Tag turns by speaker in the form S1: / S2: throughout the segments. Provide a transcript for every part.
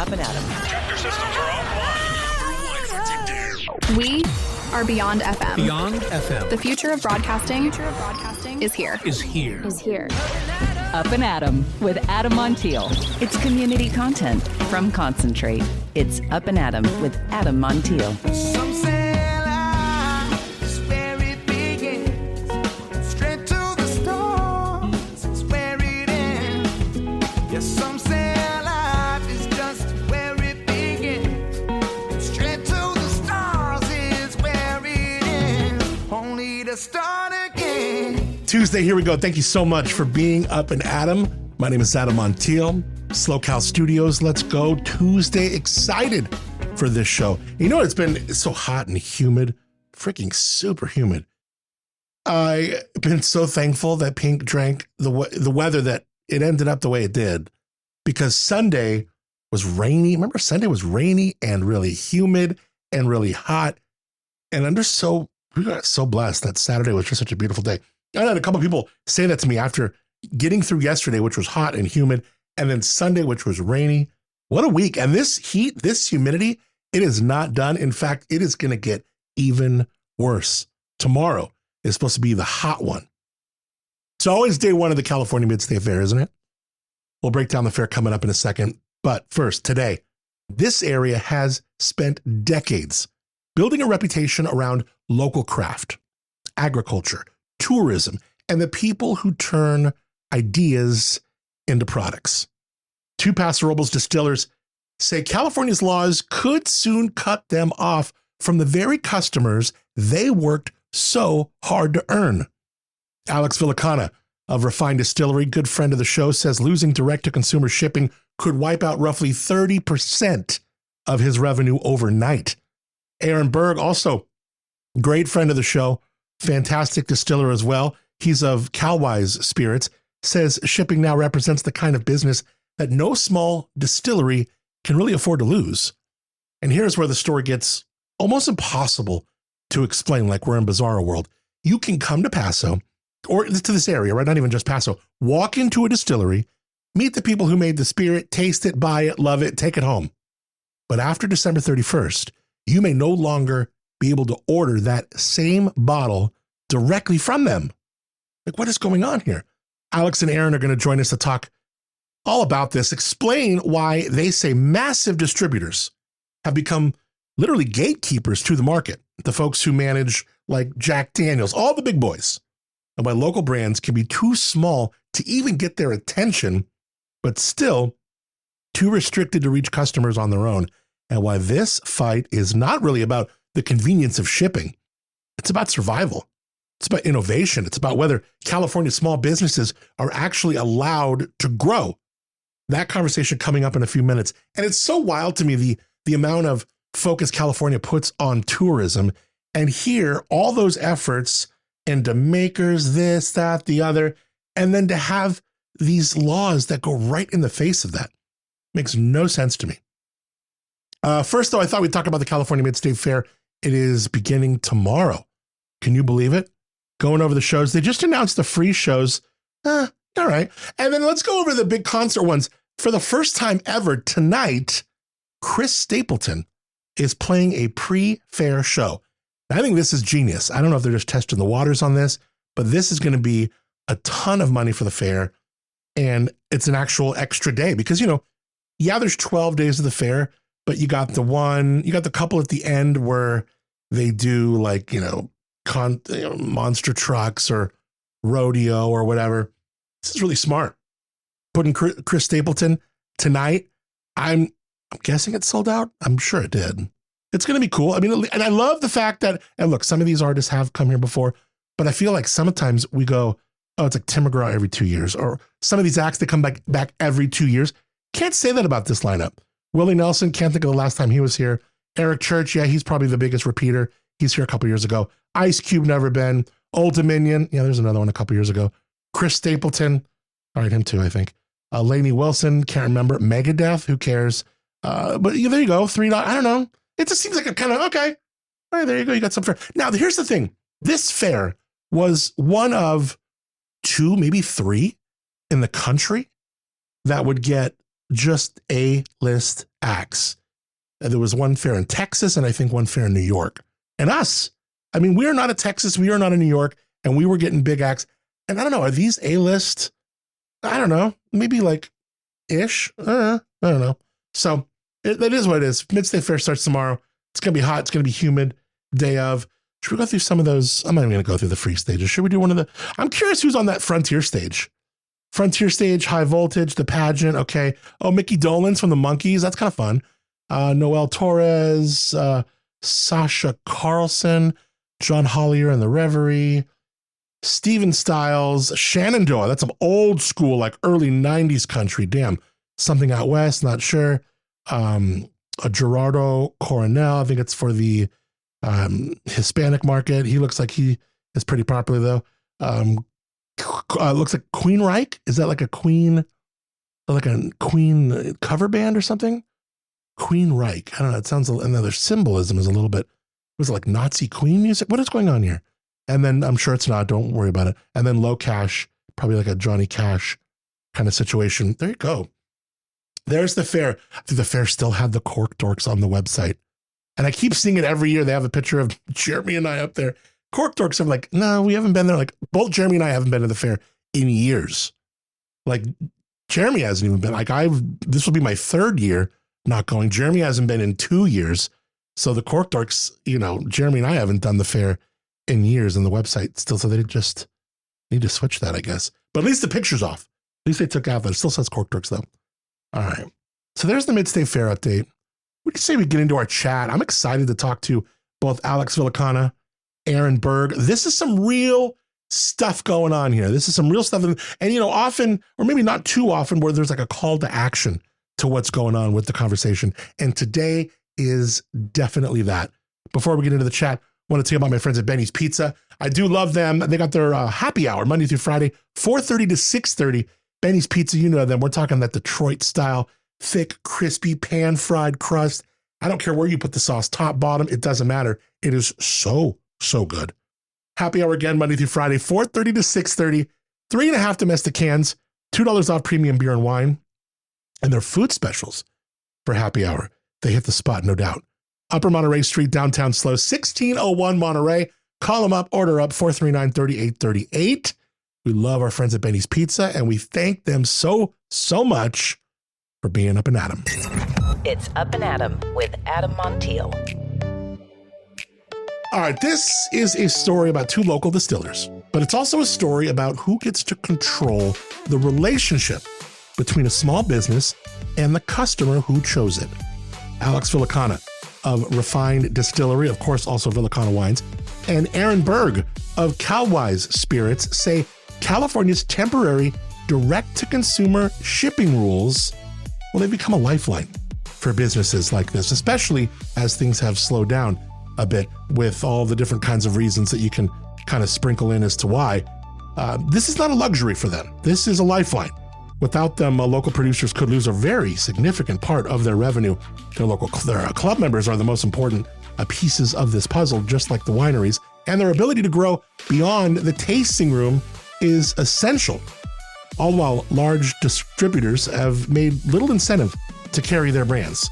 S1: Up and Adam.
S2: Tractor systems are offline.
S3: We are Beyond FM.
S4: Beyond FM.
S3: The future of broadcasting is here.
S1: Up and Adam with Adam Montiel. It's community content from Concentrate. It's Up and Adam with Adam Montiel.
S5: Some say life is where it begins. Straight to the stars is where it ends. Yes, some say life is just where it begins. Straight to the stars is where it ends. Only to start again.
S4: Tuesday, here we go. Thank you so much for being Up and Adam. My name is Adam Montiel, Slow Cal Studios. Let's go Tuesday. Excited for this show. You know, it's been so hot and humid, freaking super humid. I've been so thankful that Pink drank the weather, that it ended up the way it did, because Sunday was rainy. Remember, Sunday was rainy and really humid and really hot. And we got so blessed that Saturday was just such a beautiful day. I had a couple of people say that to me after getting through yesterday, which was hot and humid, and then Sunday, which was rainy. What a week. And this heat, this humidity, it is not done. In fact, it is going to get even worse. Tomorrow is supposed to be the hot one. It's always day one of the California Mid-State Fair, isn't it? We'll break down the fair coming up in a second. But first, today, this area has spent decades building a reputation around local craft, agriculture, tourism, and the people who turn ideas into products. Two Paso Robles distillers say California's laws could soon cut them off from the very customers they worked so hard to earn. Alex Villicana of Refined Distillery, good friend of the show, says losing direct-to-consumer shipping could wipe out roughly 30% of his revenue overnight. Aaron Bergh, also great friend of the show, fantastic distiller as well. He's of Calwise Spirits, says shipping now represents the kind of business that no small distillery can really afford to lose. And here's where the story gets almost impossible to explain, like we're in Bizarro World. You can come to Paso, or to this area, right? Not even just Paso. Walk into a distillery, meet the people who made the spirit, taste it, buy it, love it, take it home. But after December 31st, you may no longer be able to order that same bottle directly from them. Like, what is going on here? Alex and Aaron are going to join us to talk all about this, explain why they say massive distributors have become literally gatekeepers to the market, the folks who manage like Jack Daniels, all the big boys, and why local brands can be too small to even get their attention, but still too restricted to reach customers on their own, and why this fight is not really about the convenience of shipping. It's about survival. It's about innovation. It's about whether California small businesses are actually allowed to grow. That conversation coming up in a few minutes. And it's so wild to me, the amount of focus California puts on tourism, and here all those efforts into makers, this, that, the other, and then to have these laws that go right in the face of that makes no sense to me. First, though, I thought we'd talk about the California Mid-State Fair. It is beginning tomorrow. Can you believe it? Going over the shows. They just announced the free shows. All right. And then let's go over the big concert ones. For the first time ever tonight, Chris Stapleton is playing a pre-fair show. Now, I think this is genius. I don't know if they're just testing the waters on this, but this is going to be a ton of money for the fair. And it's an actual extra day because, there's 12 days of the fair, but you got the couple at the end where they do like, monster trucks or rodeo or whatever. This is really smart. Putting Chris Stapleton tonight. I'm guessing it sold out. I'm sure it did. It's going to be cool. I mean, and I love the fact that, and look, some of these artists have come here before, but I feel like sometimes we go, oh, it's like Tim McGraw every 2 years, or some of these acts that come back every 2 years. Can't say that about this lineup. Willie Nelson, can't think of the last time he was here. Eric Church, yeah, he's probably the biggest repeater. He's here a couple years ago. Ice Cube, never been. Old Dominion, yeah, there's another one a couple years ago. Chris Stapleton, all right, him too, I think. Lainey Wilson, can't remember. Megadeth, who cares? But yeah, there you go. $3, I don't know. It just seems like a kind of, okay. All right, there you go. You got some fair. Now, here's the thing. This fair was one of 2, maybe 3 in the country that would get just A-list acts. There was one fair in Texas and I think one fair in New York. And us, I mean, we are not a Texas, we are not a New York, and we were getting big acts. And I don't know, are these A-list? I don't know, maybe like ish. I don't know. So that is what it is. Mid-State Fair starts tomorrow. It's going to be hot. It's going to be humid. Day of. Should we go through some of those? I'm not even going to go through the free stages. Should we do one of the, I'm curious who's on that Frontier stage. Frontier stage, High Voltage, the pageant. Okay. Oh, Mickey Dolenz from the Monkees. That's kind of fun. Noel Torres, Sasha Carlson, John Hollier and the Reverie, Steven Stiles, Shenandoah. That's some old school, like early 90s country. Damn. Something Out West, not sure. A Gerardo Coronel. I think it's for the Hispanic market. He looks like he is pretty popular though. Looks like Queen Reich. Is that like a Queen cover band or something? Queen Reich. I don't know. It sounds, another symbolism is a little bit, was it like Nazi Queen music? What is going on here? And then I'm sure it's not, don't worry about it. And then Low Cash, probably like a Johnny Cash kind of situation. There you go. There's the fair. I think the fair still had the Cork Dorks on the website. And I keep seeing it every year. They have a picture of Jeremy and I up there. Cork Dorks are like, no, we haven't been there. Like both Jeremy and I haven't been to the fair in years. Like Jeremy hasn't even been, like this will be my third year not going. Jeremy hasn't been in 2 years. So the Cork Dorks, Jeremy and I haven't done the fair in years, and the website still, so they just need to switch that, I guess. But at least the picture's off. At least they took out that. It still says Cork Dorks though. All right. So there's the Mid-State Fair update. We can say we get into our chat. I'm excited to talk to both Alex Villicana, Aaron Bergh. This is some real stuff going on here. This is some real stuff. And, often, or maybe not too often, where there's like a call to action to what's going on with the conversation. And today is definitely that. Before we get into the chat, I want to tell you about my friends at Benny's Pizza. I do love them. They got their happy hour Monday through Friday, 4:30 to 6:30. Benny's Pizza, you know them. We're talking that Detroit style, thick, crispy, pan-fried crust. I don't care where you put the sauce, top, bottom, it doesn't matter. It is so, so good. Happy hour again, Monday through Friday, 4:30 to 6:30. 3.5 domestic cans, $2 off premium beer and wine. And their food specials for happy hour. They hit the spot, no doubt. Upper Monterey Street, downtown SLO, 1601 Monterey. Call them up, order up, 439-3838. We love our friends at Benny's Pizza, and we thank them so, so much for being up and at 'em.
S1: It's Up and Adam with Adam Montiel.
S4: All right, this is a story about two local distillers, but it's also a story about who gets to control the relationship between a small business and the customer who chose it. Alex Villicana of Refined Distillery, of course, also Villicana Wines, and Aaron Bergh of Calwise Spirits say California's temporary direct-to-consumer shipping rules, well, they've become a lifeline for businesses like this, especially as things have slowed down a bit with all the different kinds of reasons that you can kind of sprinkle in as to why. This is not a luxury for them. This is a lifeline. Without them, local producers could lose a very significant part of their revenue. Their club members are the most important pieces of this puzzle, just like the wineries, and their ability to grow beyond the tasting room is essential. All while large distributors have made little incentive to carry their brands.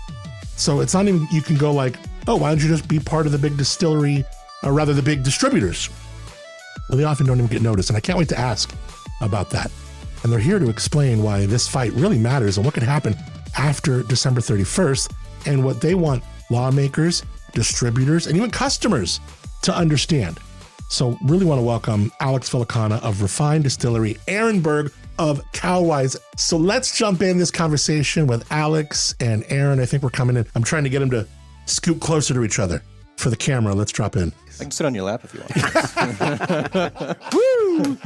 S4: So it's not even, you can go like, oh, why don't you just be part of the big distillery, or rather the big distributors? Well, they often don't even get noticed, and I can't wait to ask about that. And they're here to explain why this fight really matters and what could happen after December 31st and what they want lawmakers, distributors, and even customers to understand. So really want to welcome Alex Villicana of Refined Distillery, Aaron Bergh of Calwise. So let's jump in this conversation with Alex and Aaron. I think we're coming in. I'm trying to get them to scoot closer to each other for the camera. Let's drop in.
S2: I can sit on your lap if you want. Woo!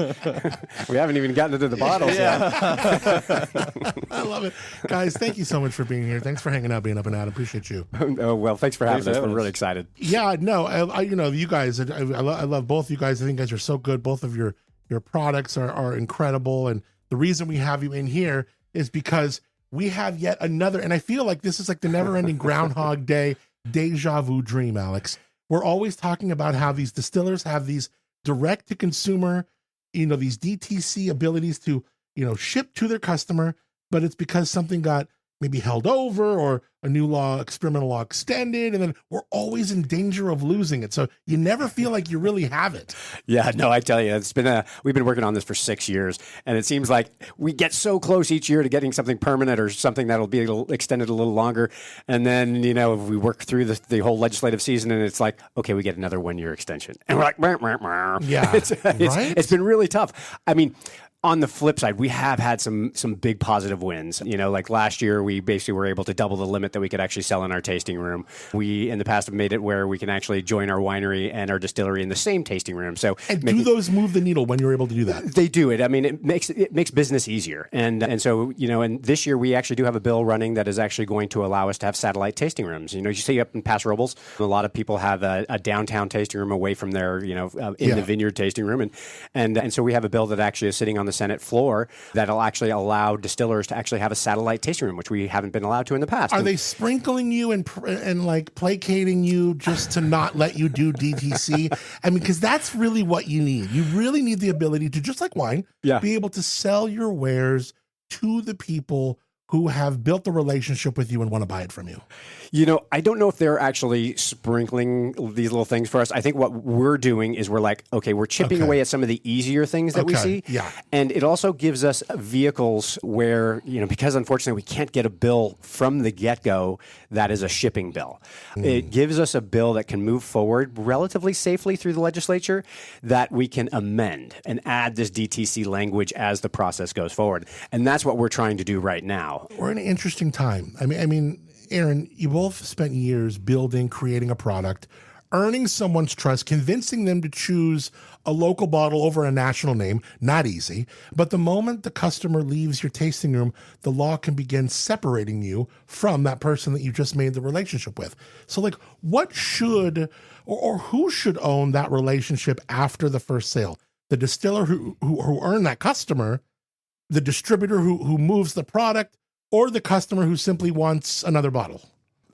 S2: We haven't even gotten into the bottles yet.
S4: I love it. Guys, thank you so much for being here. Thanks for hanging out, being up and out. I appreciate you.
S2: Oh, well, thanks for having us. We're really excited.
S4: Yeah, no, I you guys, I love both you guys. I think you guys are so good. Both of your products are incredible. And the reason we have you in here is because we have yet another, and I feel like this is like the never-ending Groundhog Day deja vu dream, Alex. We're always talking about how these distillers have these direct-to-consumer, these DTC abilities to, ship to their customer, but it's because something got maybe held over or a new law, experimental law extended, and then we're always in danger of losing it. So you never feel like you really have it.
S2: Yeah, no, I tell you, we've been working on this for 6 years, and it seems like we get so close each year to getting something permanent or something that'll be extended a little longer, and then we work through the whole legislative season, and it's like, okay, we get another 1 year extension, and we're like,
S4: Yeah,
S2: it's been really tough. I mean, on the flip side, we have had some big positive wins. Like last year, we basically were able to double the limit that we could actually sell in our tasting room. We, in the past, have made it where we can actually join our winery and our distillery in the same tasting room. So,
S4: do those move the needle when you're able to do that?
S2: They do it. I mean, it makes business easier. And so, and this year we actually do have a bill running that is actually going to allow us to have satellite tasting rooms. You see up in Paso Robles, a lot of people have a downtown tasting room away from their, in the vineyard tasting room. And so we have a bill that actually is sitting on the Senate floor that'll actually allow distillers to actually have a satellite tasting room, which we haven't been allowed to in the past.
S4: Are they sprinkling you and like placating you just to not let you do DTC? I mean, because that's really what you need. You really need the ability to, just like wine, be able to sell your wares to the people who have built the relationship with you and want to buy it from you.
S2: I don't know if they're actually sprinkling these little things for us. I think what we're doing is we're like, okay, we're chipping away at some of the easier things that we see.
S4: Yeah.
S2: And it also gives us vehicles where, because unfortunately we can't get a bill from the get-go that is a shipping bill. It gives us a bill that can move forward relatively safely through the legislature that we can amend and add this DTC language as the process goes forward. And that's what we're trying to do right now.
S4: We're in an interesting time. I mean, Aaron, you both spent years building, creating a product, earning someone's trust, convincing them to choose a local bottle over a national name. Not easy. But the moment the customer leaves your tasting room, the law can begin separating you from that person that you just made the relationship with. So, what should or who should own that relationship after the first sale? The distiller who earned that customer, the distributor who moves the product, or the customer who simply wants another bottle?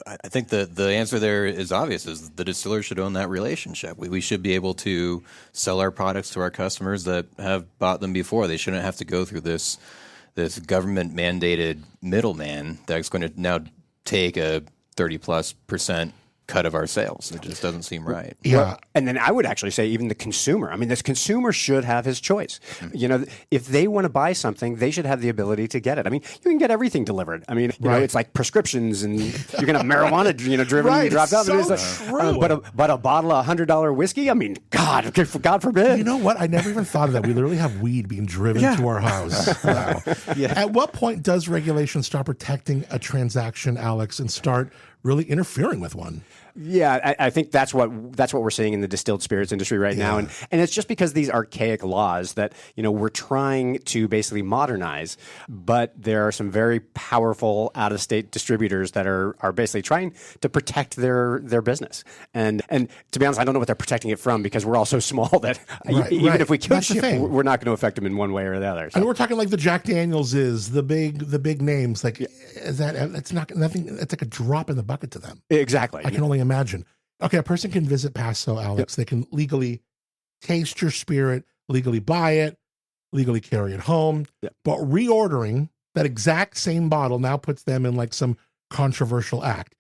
S6: I think the answer there is obvious, is the distiller should own that relationship. We should be able to sell our products to our customers that have bought them before. They shouldn't have to go through this government-mandated middleman that's going to now take a 30+% cut of our sales. It just doesn't seem right.
S4: Yeah.
S2: Well, and then I would actually say even the consumer. I mean, this consumer should have his choice. If they want to buy something, they should have the ability to get it. I mean, you can get everything delivered. I mean, it's like prescriptions, and you can have marijuana, driven and dropped out.
S4: So true.
S2: But a bottle of $100 whiskey. I mean, God forbid.
S4: You know what? I never even thought of that. We literally have weed being driven to our house. Wow. At what point does regulation start protecting a transaction, Alex, and start really interfering with one?
S2: Yeah, I think that's what we're seeing in the distilled spirits industry right now, and it's just because these archaic laws that we're trying to basically modernize, but there are some very powerful out-of-state distributors that are basically trying to protect their business, and to be honest, I don't know what they're protecting it from, because we're all so small that even if we could ship, we're not going to affect them in one way or the other. So.
S4: And we're talking like the Jack Daniels the big names, like it's not nothing. It's like a drop in the bucket to them.
S2: Exactly.
S4: I can only imagine. Okay, a person can visit Paso, Alex. They can legally taste your spirit, legally buy it, legally carry it home. But reordering that exact same bottle now puts them in like some controversial act.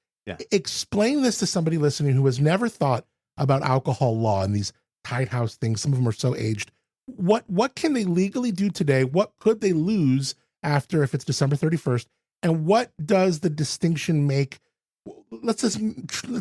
S4: Explain this to somebody listening who has never thought about alcohol law and these tight house things. Some of them are so aged. What can they legally do today? What could they lose after if it's December 31st? And what does the distinction make? Let's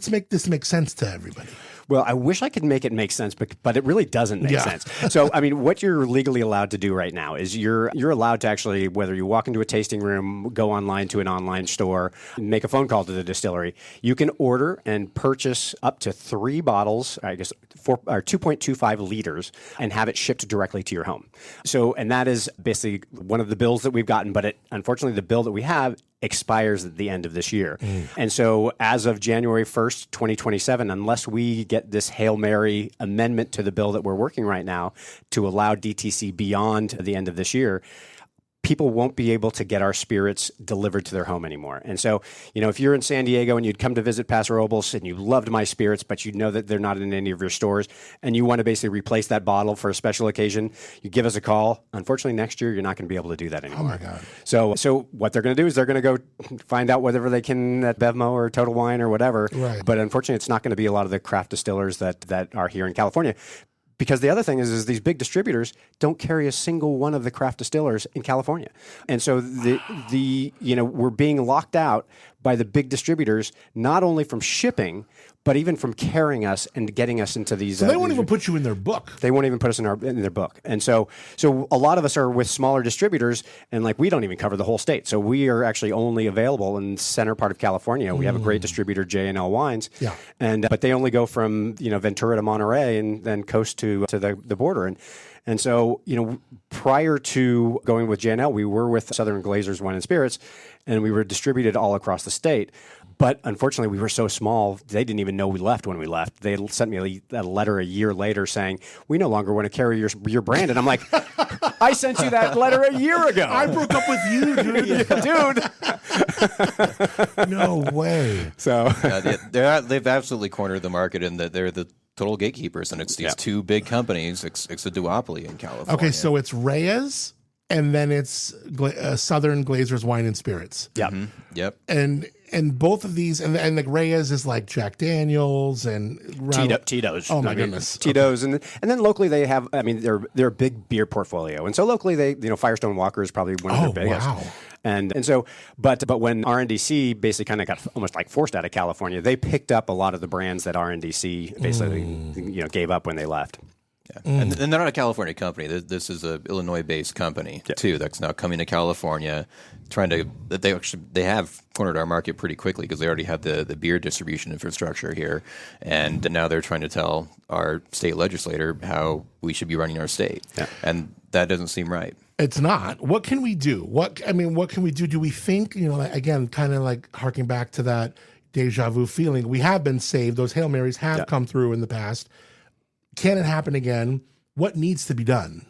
S4: make this make sense to everybody.
S2: Well, I wish I could make it make sense, but it really doesn't make sense. So, I mean, what you're legally allowed to do right now is you're allowed to actually, whether you walk into a tasting room, go online to an online store, make a phone call to the distillery, you can order and purchase up to 3 bottles, I guess 2.25 liters, and have it shipped directly to your home. So, and that is basically one of the bills that we've gotten, but unfortunately, the bill that we have expires at the end of this year. And so as of January 1st, 2027, unless we get this Hail Mary amendment to the bill that we're working right now to allow DTC beyond the end of this year, people won't be able to get our spirits delivered to their home anymore. And so, if you're in San Diego and you'd come to visit Paso Robles and you loved my spirits, but you know that they're not in any of your stores, and you want to basically replace that bottle for a special occasion, you give us a call. Unfortunately, next year, you're not going to be able to do that anymore.
S4: Oh, my God.
S2: So what they're going to do is they're going to go find out whatever they can at Bevmo or Total Wine or whatever.
S4: Right.
S2: But unfortunately, it's not going to be a lot of the craft distillers that are here in California. Because the other thing is these big distributors don't carry a single one of the craft distillers in California. And so we're being locked out by the big distributors, not only from shipping, but even from carrying us and getting us into these.
S4: So they won't even put you in their book.
S2: They won't even put us in their book. And so a lot of us are with smaller distributors, and we don't even cover the whole state. So we are actually only available in the center part of California. We have a great distributor, J&L Wines.
S4: Yeah.
S2: But they only go from Ventura to Monterey and then coast to the border. And so, prior to going with J&L, we were with Southern Glazers Wine and Spirits, and we were distributed all across the state. But unfortunately, we were so small, they didn't even know we left when we left. They sent me a letter a year later saying, we no longer want to carry your brand. And I'm like, I sent you that letter a year ago.
S4: I broke up with you, dude. No way.
S2: So
S6: they've absolutely cornered the market in that they're the total gatekeepers, and it's these two big companies. It's a duopoly in California.
S4: Okay, so it's Reyes, and then it's Southern Glazers Wine and Spirits.
S2: Yep.
S6: Mm-hmm. Yep.
S4: And both of these, and like Reyes is like Jack Daniels and
S2: Tito's.
S4: Oh my goodness,
S2: Tito's, and then locally they have. I mean, they're a big beer portfolio, and so locally they Firestone Walker is probably one of their biggest.
S4: Wow.
S2: And so, but when RNDC basically kind of got almost forced out of California, they picked up a lot of the brands that RNDC basically gave up when they left.
S6: Yeah. And they're not a California company. This is a Illinois-based company too. That's now coming to California, they have cornered our market pretty quickly because they already have the beer distribution infrastructure here, and now they're trying to tell our state legislator how we should be running our state, and that doesn't seem right.
S4: It's not. What can we do? What can we do? Do we think, again, kind of like harking back to that deja vu feeling, we have been saved. Those Hail Marys have come through in the past. Can it happen again? What needs to be done?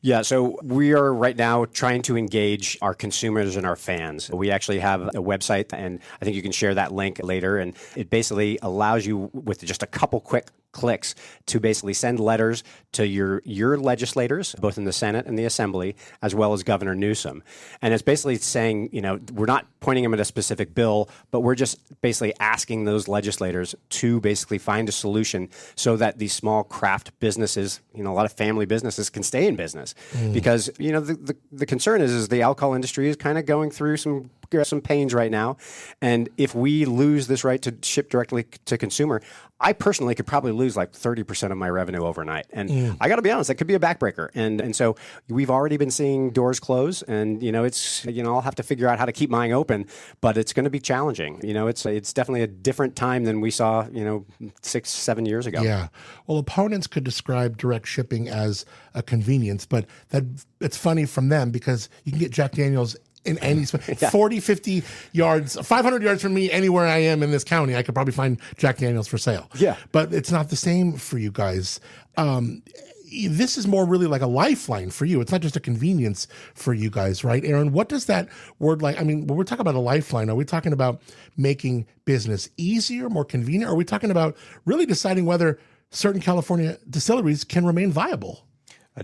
S2: Yeah, so we are right now trying to engage our consumers and our fans. We actually have a website, and I think you can share that link later. And it basically allows you, with just a couple quick clicks, to basically send letters to your legislators, both in the Senate and the Assembly, as well as Governor Newsom. And it's basically saying, we're not pointing them at a specific bill, but we're just basically asking those legislators to basically find a solution so that these small craft businesses, a lot of family businesses, can stay in business. Because, the concern is the alcohol industry is kind of going through some pains right now. And if we lose this right to ship directly to consumer, I personally could probably lose 30% of my revenue overnight. And I got to be honest, that could be a backbreaker. And so we've already been seeing doors close, and, I'll have to figure out how to keep mine open, but it's going to be challenging. It's definitely a different time than we saw, 6-7 years ago.
S4: Yeah. Well, opponents could describe direct shipping as a convenience, but it's funny from them because you can get Jack Daniels in any 40, 50 yards, 500 yards from me, anywhere I am in this county, I could probably find Jack Daniels for sale.
S2: Yeah.
S4: But it's not the same for you guys. This is more really like a lifeline for you. It's not just a convenience for you guys, right? Aaron, what does that word when we're talking about a lifeline, are we talking about making business easier, more convenient? Or are we talking about really deciding whether certain California distilleries can remain viable?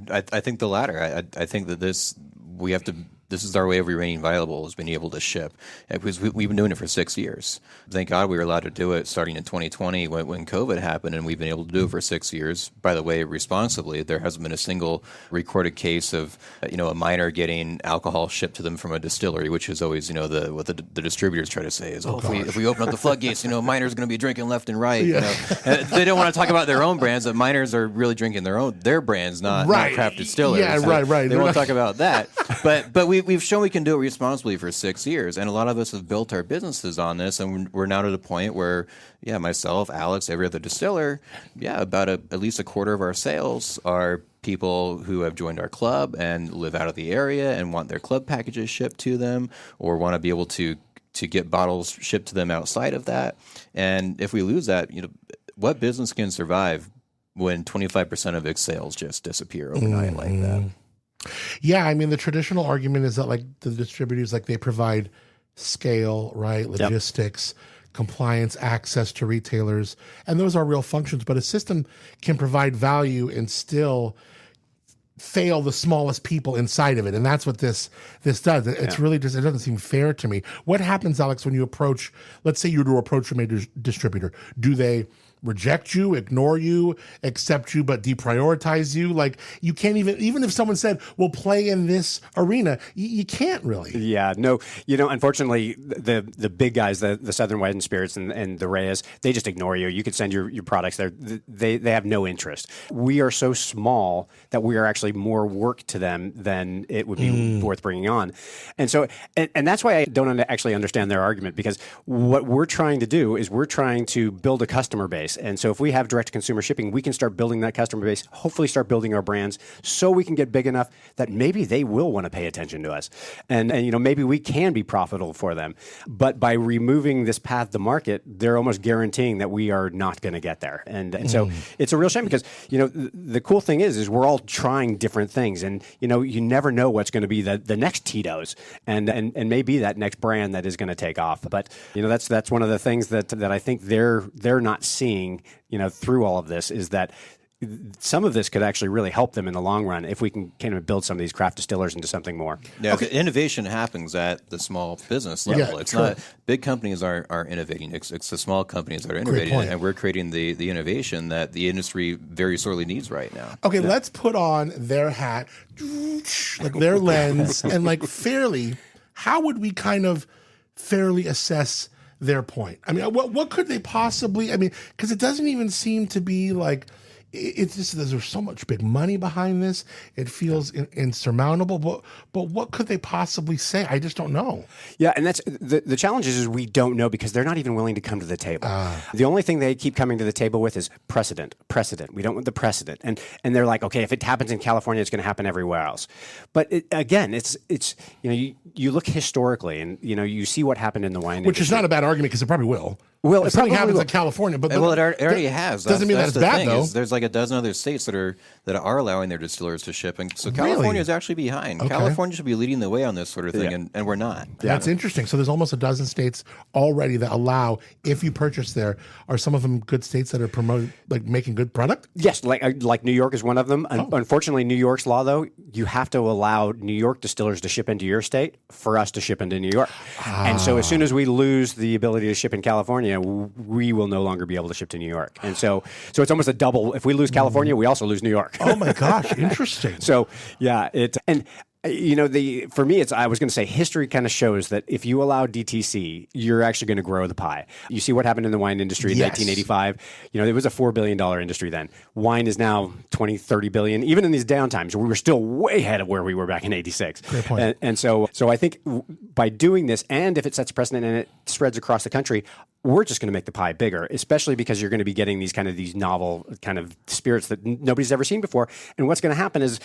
S6: I think the latter. I think that this is our way of remaining viable, is being able to ship. Because we've been doing it for 6 years. Thank God we were allowed to do it starting in 2020 when COVID happened, and we've been able to do it for 6 years. By the way, responsibly, there hasn't been a single recorded case of a minor getting alcohol shipped to them from a distillery, which is always what the distributors try to say is, if we open up the floodgates, minors going to be drinking left and right. They don't want to talk about their own brands. That minors are really drinking their brands, not craft distillers.
S4: Yeah,
S6: so
S4: right.
S6: They won't talk about that. But we've shown we can do it responsibly for 6 years, and a lot of us have built our businesses on this, and we're now to the point where, myself, Alex, every other distiller, about at least a quarter of our sales are people who have joined our club and live out of the area and want their club packages shipped to them, or want to be able to get bottles shipped to them outside of that. And if we lose that, what business can survive when 25% of its sales just disappear overnight like that?
S4: Yeah, I mean, the traditional argument is that like the distributors, like they provide scale, right? Logistics, compliance, access to retailers, and those are real functions. But a system can provide value and still fail the smallest people inside of it, and that's what this does. It's really just, it doesn't seem fair to me. What happens, Alex, when you approach, let's say you do approach a major distributor? Do they reject you, ignore you, accept you, but deprioritize you? Like, you can't even if someone said, we'll play in this arena, you can't really.
S2: Yeah, no, unfortunately, the big guys, the Southern White and Spirits and the Reyes, they just ignore you. You could send your products there. They have no interest. We are so small that we are actually more work to them than it would be worth bringing on. And so, and that's why I don't actually understand their argument, because what we're trying to do is we're trying to build a customer base. And so if we have direct to consumer shipping, we can start building that customer base, hopefully start building our brands so we can get big enough that maybe they will want to pay attention to us. And maybe we can be profitable for them. But by removing this path to market, they're almost guaranteeing that we are not going to get there. And so it's a real shame, because, the cool thing is we're all trying different things. And, you never know what's going to be the next Tito's and maybe that next brand that is going to take off. But, that's one of the things that I think they're not seeing, through all of this, is that some of this could actually really help them in the long run if we can kind of build some of these craft distillers into something more.
S6: Yeah, innovation happens at the small business level.
S4: Yeah,
S6: it's
S4: true.
S6: not big companies are innovating. It's the small companies that are innovating, and we're creating the innovation that the industry very sorely needs right now.
S4: Okay, let's put on their hat, like their lens, and like fairly, how would we kind of fairly assess their point? I mean, what could they possibly, because it doesn't even seem to be like, it's just, there's so much big money behind this. It feels insurmountable, but what could they possibly say? I just don't know.
S2: Yeah, and that's the challenge is we don't know, because they're not even willing to come to the table. The only thing they keep coming to the table with is precedent. We don't want the precedent. And they're like, okay, if it happens in California, it's going to happen everywhere else. But again, it's you look historically, and you see what happened in the wine industry.
S4: Which is not a bad argument, because it probably will.
S2: Well,
S4: if something happens in California, but
S6: it already has.
S4: Doesn't mean that's bad, though.
S6: There's like a dozen other states that are allowing their distillers to ship, and so California is actually behind. Okay. California should be leading the way on this sort of thing, and we're not.
S4: That's interesting. So there's almost a dozen states already that allow, if you purchase there. Are some of them good states that are promoting, like making good product?
S2: Yes, like New York is one of them. Unfortunately, New York's law, though, you have to allow New York distillers to ship into your state for us to ship into New York. And so as soon as we lose the ability to ship in California, we will no longer be able to ship to New York. And so it's almost a double. If we lose California, we also lose New York.
S4: Oh my gosh, interesting.
S2: So yeah, for me, I was going to say history kind of shows that if you allow DTC, you're actually going to grow the pie. You see what happened in the wine industry in 1985. It was a $4 billion industry then. Wine is now 20, 30 billion. Even in these downtimes, we were still way ahead of where we were back in 86.
S4: Great point.
S2: And so I think by doing this, and if it sets precedent and it spreads across the country, we're just going to make the pie bigger, especially because you're going to be getting these novel kind of spirits that nobody's ever seen before. And what's going to happen is,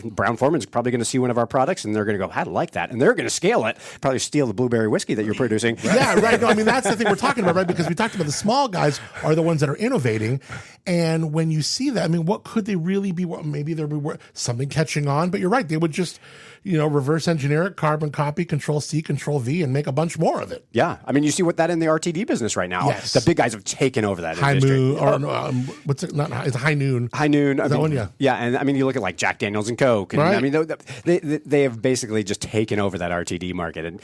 S2: Brown Forman's probably going to see one of our products and they're going to go, I like that. And they're going to scale it, probably steal the blueberry whiskey that you're producing.
S4: Yeah, right. No, that's the thing we're talking about, right? Because we talked about the small guys are the ones that are innovating. And when you see that, what could they really be? Maybe there would be something catching on, but you're right. They would just, reverse engineer it, carbon copy, Control C, Control V, and make a bunch more of it.
S2: Yeah. You see what that in the RTD business right now.
S4: Yes.
S2: The big guys have taken over that
S4: High
S2: industry.
S4: Moon, or what's it? It's High Noon.
S2: High Noon.
S4: That one, yeah.
S2: Yeah, and you look at like Jack Daniels and Coke, and
S4: right.
S2: they have basically just taken over that RTD market. And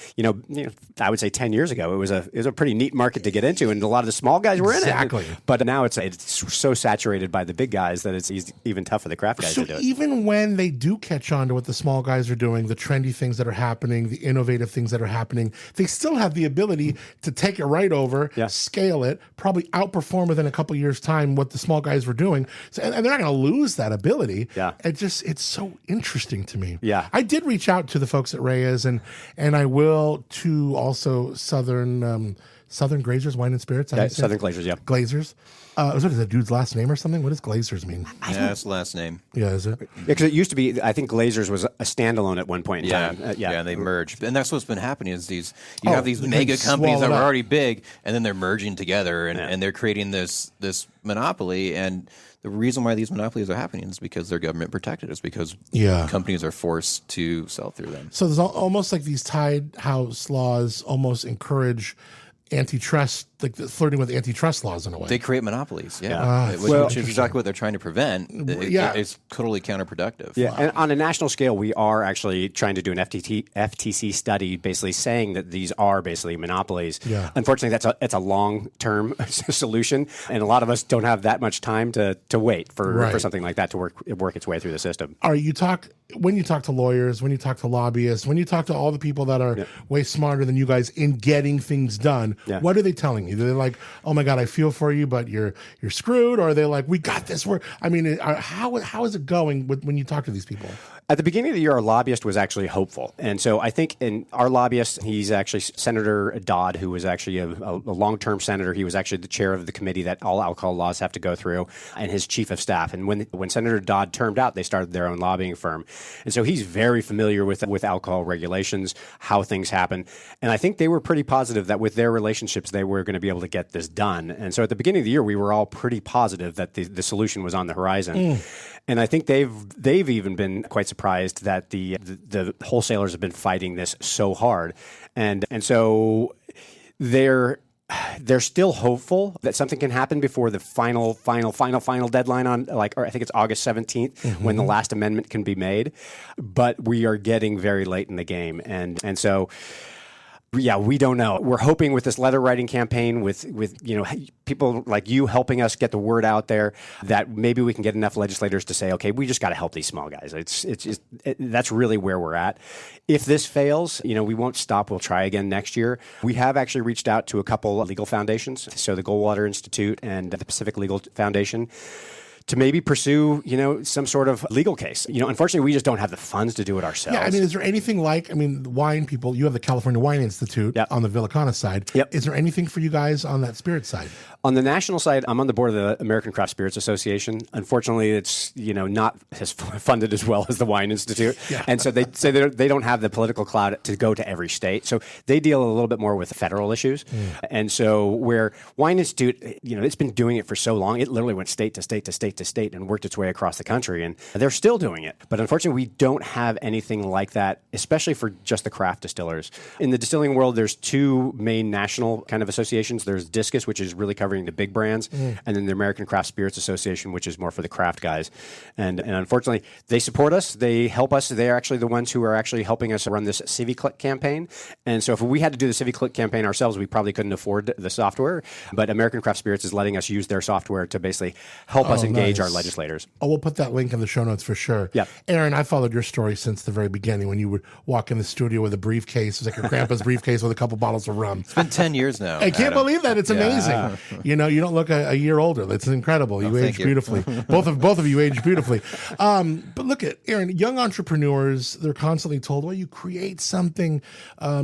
S2: I would say 10 years ago, it was a pretty neat market to get into, and a lot of the small guys were in it.
S4: Exactly.
S2: But now it's so saturated by the big guys that it's even tough for the craft guys to do it.
S4: Even when they do catch on to what the small guys are doing, the trendy things that are happening, the innovative things that are happening, they still have the ability to take it right over, scale it, probably outperform within a couple years' time what the small guys were doing. So, and they're not going to lose that ability.
S2: Yeah.
S4: It's so interesting to me.
S2: Yeah.
S4: I did reach out to the folks at Reyes, and I will to also Southern Southern Glazers Wine and Spirits.
S2: Southern Glazers, yeah.
S4: Glazers. What is that dude's last name or something? What does Glazers mean?
S6: Yeah, that's the last name.
S4: Yeah, is it?
S2: Yeah, because it used to be, I think Glazers was a standalone at one point in time.
S6: And they merged. And that's what's been happening is you have these
S4: they
S6: mega companies that
S4: swallowed
S6: were
S4: up.
S6: already big, and then they're merging together, and they're creating this monopoly. And the reason why these monopolies are happening is because they're government protected. It's because companies are forced to sell through them.
S4: So there's almost like these tied house laws almost encourage antitrust, like flirting with antitrust laws in a way.
S6: They create monopolies, which is exactly what they're trying to prevent. It's totally counterproductive.
S2: Yeah, and on a national scale, we are actually trying to do an FTC study basically saying that these are basically monopolies. Yeah. Unfortunately, that's a long-term solution, and a lot of us don't have that much time to wait for something like that to work its way through the system.
S4: When you talk to lawyers, when you talk to lobbyists, when you talk to all the people that are way smarter than you guys in getting things done, what are they telling you? They're like, "Oh my God, I feel for you, but you're screwed," or are they like, "We got this"? How is it going when you talk to these people?
S2: At the beginning of the year, our lobbyist was actually hopeful. And so I think our lobbyist, he's actually Senator Dodd, who was actually a long-term senator. He was actually the chair of the committee that all alcohol laws have to go through, and his chief of staff. And when Senator Dodd termed out, they started their own lobbying firm. And so he's very familiar with alcohol regulations, how things happen. And I think they were pretty positive that with their relationships, they were going to be able to get this done. And so at the beginning of the year, we were all pretty positive that the solution was on the horizon. And I think they've even been quite surprised that the wholesalers have been fighting this so hard, and so they're still hopeful that something can happen before the final deadline or I think it's August 17th when the last amendment can be made. But we are getting very late in the game, and so. Yeah, we don't know. We're hoping with this letter writing campaign, with people like you helping us get the word out there, that maybe we can get enough legislators to say, okay, we just got to help these small guys. That's really where we're at. If this fails, we won't stop. We'll try again next year. We have actually reached out to a couple legal foundations, so the Goldwater Institute and the Pacific Legal Foundation, to maybe pursue, some sort of legal case. Unfortunately, we just don't have the funds to do it ourselves.
S4: Yeah, is there anything wine people, you have the California Wine Institute on the Villicana side.
S2: Yep.
S4: Is there anything for you guys on that spirit side?
S2: On the national side, I'm on the board of the American Craft Spirits Association. Unfortunately, it's not as funded as well as the Wine Institute, and so they say they don't have the political clout to go to every state. So they deal a little bit more with federal issues, and so where Wine Institute, it's been doing it for so long, it literally went state to state to state to state and worked its way across the country, and they're still doing it. But unfortunately, we don't have anything like that, especially for just the craft distillers. In the distilling world, there's two main national kind of associations. There's DISCUS, which is really covering the big brands, and then the American Craft Spirits Association, which is more for the craft guys. And unfortunately, they support us. They help us. They're actually the ones who are actually helping us run this CiviClick campaign. And so if we had to do the CiviClick campaign ourselves, we probably couldn't afford the software. But American Craft Spirits is letting us use their software to basically help us engage our legislators.
S4: Oh, we'll put that link in the show notes for sure.
S2: Yeah.
S4: Aaron, I followed your story since the very beginning when you would walk in the studio with a briefcase. It was like your grandpa's briefcase with a couple bottles of rum.
S6: It's been 10 years now.
S4: I can't believe that. It's amazing. You don't look a year older. That's incredible. You age beautifully. Both of you age beautifully. But look at Aaron, young entrepreneurs, they're constantly told, well, you create something,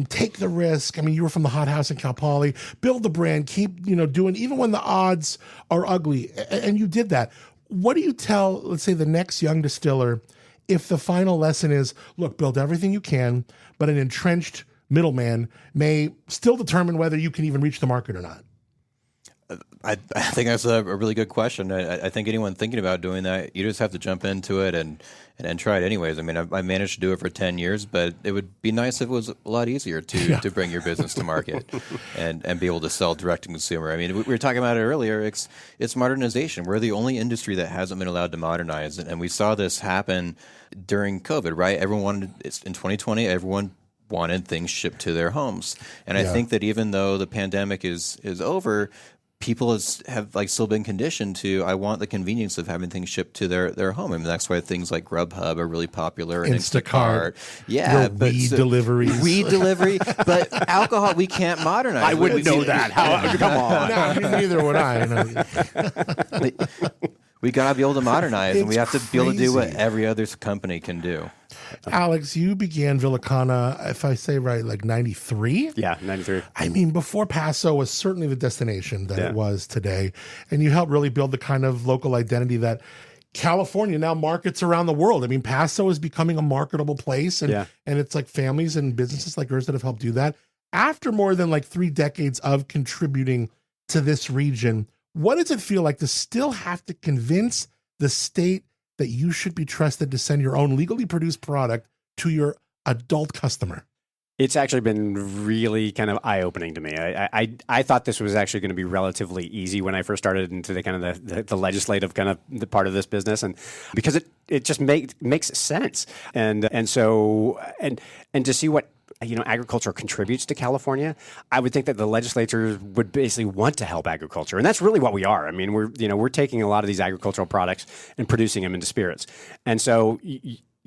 S4: take the risk. You were from the hot house in Cal Poly, build the brand, keep, doing, even when the odds are ugly. And you did that. What do you tell, let's say, the next young distiller if the final lesson is, look, build everything you can, but an entrenched middleman may still determine whether you can even reach the market or not?
S6: I think that's a really good question. I think anyone thinking about doing that, you just have to jump into it and try it anyways. I managed to do it for 10 years, but it would be nice if it was a lot easier to bring your business to market and be able to sell direct to consumer. We were talking about it earlier. It's modernization. We're the only industry that hasn't been allowed to modernize, and we saw this happen during COVID, right? Everyone wanted, in 2020, everyone wanted things shipped to their homes. And I think that even though the pandemic is over, people have still been conditioned to, I want the convenience of having things shipped to their home. That's why things like Grubhub are really popular, and Instacart.
S4: Yeah, but weed delivery.
S6: But alcohol, we can't modernize.
S2: I wouldn't know that. Come on.
S4: No, neither would I.
S6: We got to be able to modernize, and we have to be able to do what
S4: crazy.
S6: every other company can do.
S4: Alex, you began Villicana, if I say right, like 93?
S2: Yeah, 93.
S4: I mean, before Paso was certainly the destination that it was today. And you helped really build the kind of local identity that California now markets around the world. I mean, Paso is becoming a marketable place, and it's like families and businesses like yours that have helped do that. After more than like 3 decades of contributing to this region, what does it feel like to still have to convince the state that you should be trusted to send your own legally produced product to your adult customer?
S2: It's actually been really kind of eye-opening to me. I thought this was actually going to be relatively easy when I first started into the kind of the legislative kind of the part of this business, and because it just makes sense, and to see what agriculture contributes to California, I would think that the legislature would basically want to help agriculture, and that's really what we are. I mean, we're taking a lot of these agricultural products and producing them into spirits, and so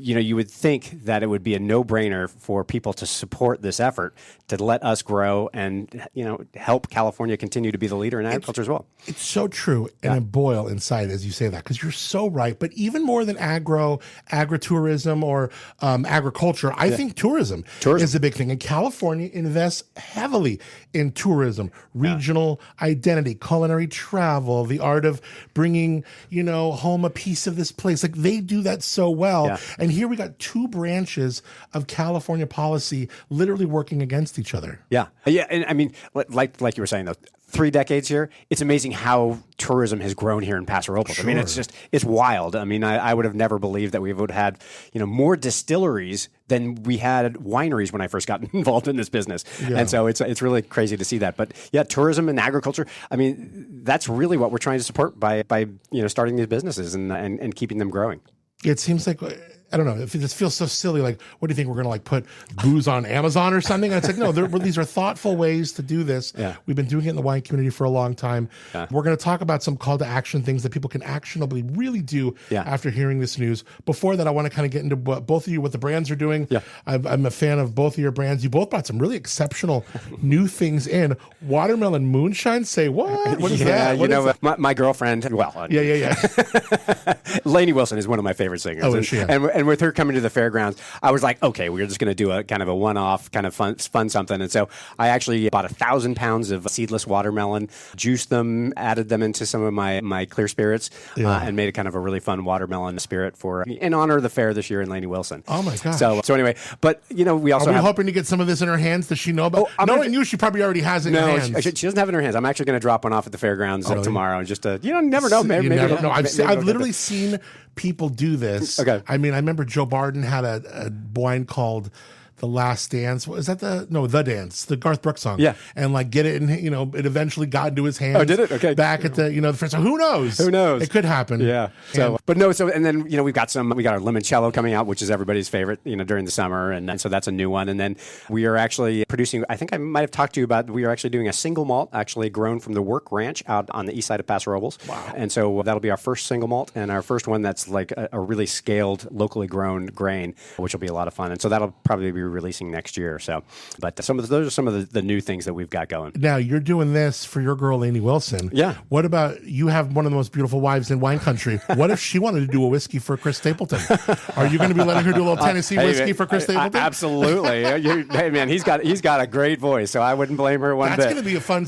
S2: you would think that it would be a no-brainer for people to support this effort to let us grow and help California continue to be the leader in agriculture as well.
S4: It's so true, and I boil inside as you say that, because you're so right. But even more than agritourism or agriculture, I think tourism is a big thing. And California invests heavily in tourism, regional identity, culinary travel, the art of bringing home a piece of this place. Like, they do that so well.
S2: Yeah.
S4: And here we got 2 branches of California policy literally working against each other.
S2: Yeah. And I mean, like you were saying, though, 3 decades here, it's amazing how tourism has grown here in Paso Robles.
S4: Sure.
S2: I mean, it's wild. I mean, I would have never believed that we would have had, more distilleries than we had wineries when I first got involved in this business. Yeah. And so it's really crazy to see that. But yeah, tourism and agriculture, I mean, that's really what we're trying to support by starting these businesses and keeping them growing.
S4: It seems like, I don't know, if it just feels so silly, like, what do you think, we're going to like put booze on Amazon or something? And it's like, no, these are thoughtful ways to do this.
S2: Yeah.
S4: We've been doing it in the wine community for a long time. Yeah. We're going to talk about some call to action things that people can actionably really do after hearing this news. Before that, I want to kind of get into both of you, what the brands are doing. Yeah. I'm a fan of both of your brands. You both brought some really exceptional new things in. Watermelon moonshine, say what? What is that? What
S2: my girlfriend, Lainey Wilson is one of my favorite singers.
S4: Oh, is she?
S2: And with her coming to the fairgrounds, I was like, okay, we're just going to do a kind of a one-off kind of fun something. And so I actually bought 1,000 pounds of seedless watermelon, juiced them, added them into some of my clear spirits, and made a kind of a really fun watermelon spirit in honor of the fair this year in Lainey Wilson.
S4: Oh my gosh.
S2: So anyway, but we also
S4: are we hoping to get some of this in her hands? Does she know about? Knowing you, she probably already has it in her hands.
S2: No, she doesn't have it in her hands. I'm actually going to drop one off at the fairgrounds tomorrow, just to never know. Maybe
S4: never know. I've literally seen people do this.
S2: Okay.
S4: I mean, I remember Joe Barden had a wine called The Last Dance. Is that The Dance, the Garth Brooks song?
S2: Yeah.
S4: And like get it, and it eventually got into his hands.
S2: Oh, did it? Okay.
S4: Back at the first. So who knows?
S2: Who knows?
S4: It could happen.
S2: Yeah. And then we got our limoncello coming out, which is everybody's favorite, during the summer, and so that's a new one. And then we are actually producing. I think I might have talked to you about. We are actually doing a single malt, actually grown from the Work Ranch out on the east side of Paso Robles. Wow. And so that'll be our first single malt and our first one that's like a really scaled, locally grown grain, which will be a lot of fun. And so that'll probably be releasing next year or so. But those are some of the new things that we've got going.
S4: Now, you're doing this for your girl, Lainey Wilson.
S2: Yeah.
S4: What about, you have one of the most beautiful wives in wine country. What if she wanted to do a whiskey for Chris Stapleton? Are you going to be letting her do a little Tennessee whiskey for Chris Stapleton?
S2: Absolutely. Hey, man, he's got a great voice, so I wouldn't blame her one bit.
S4: That's going to be a fun,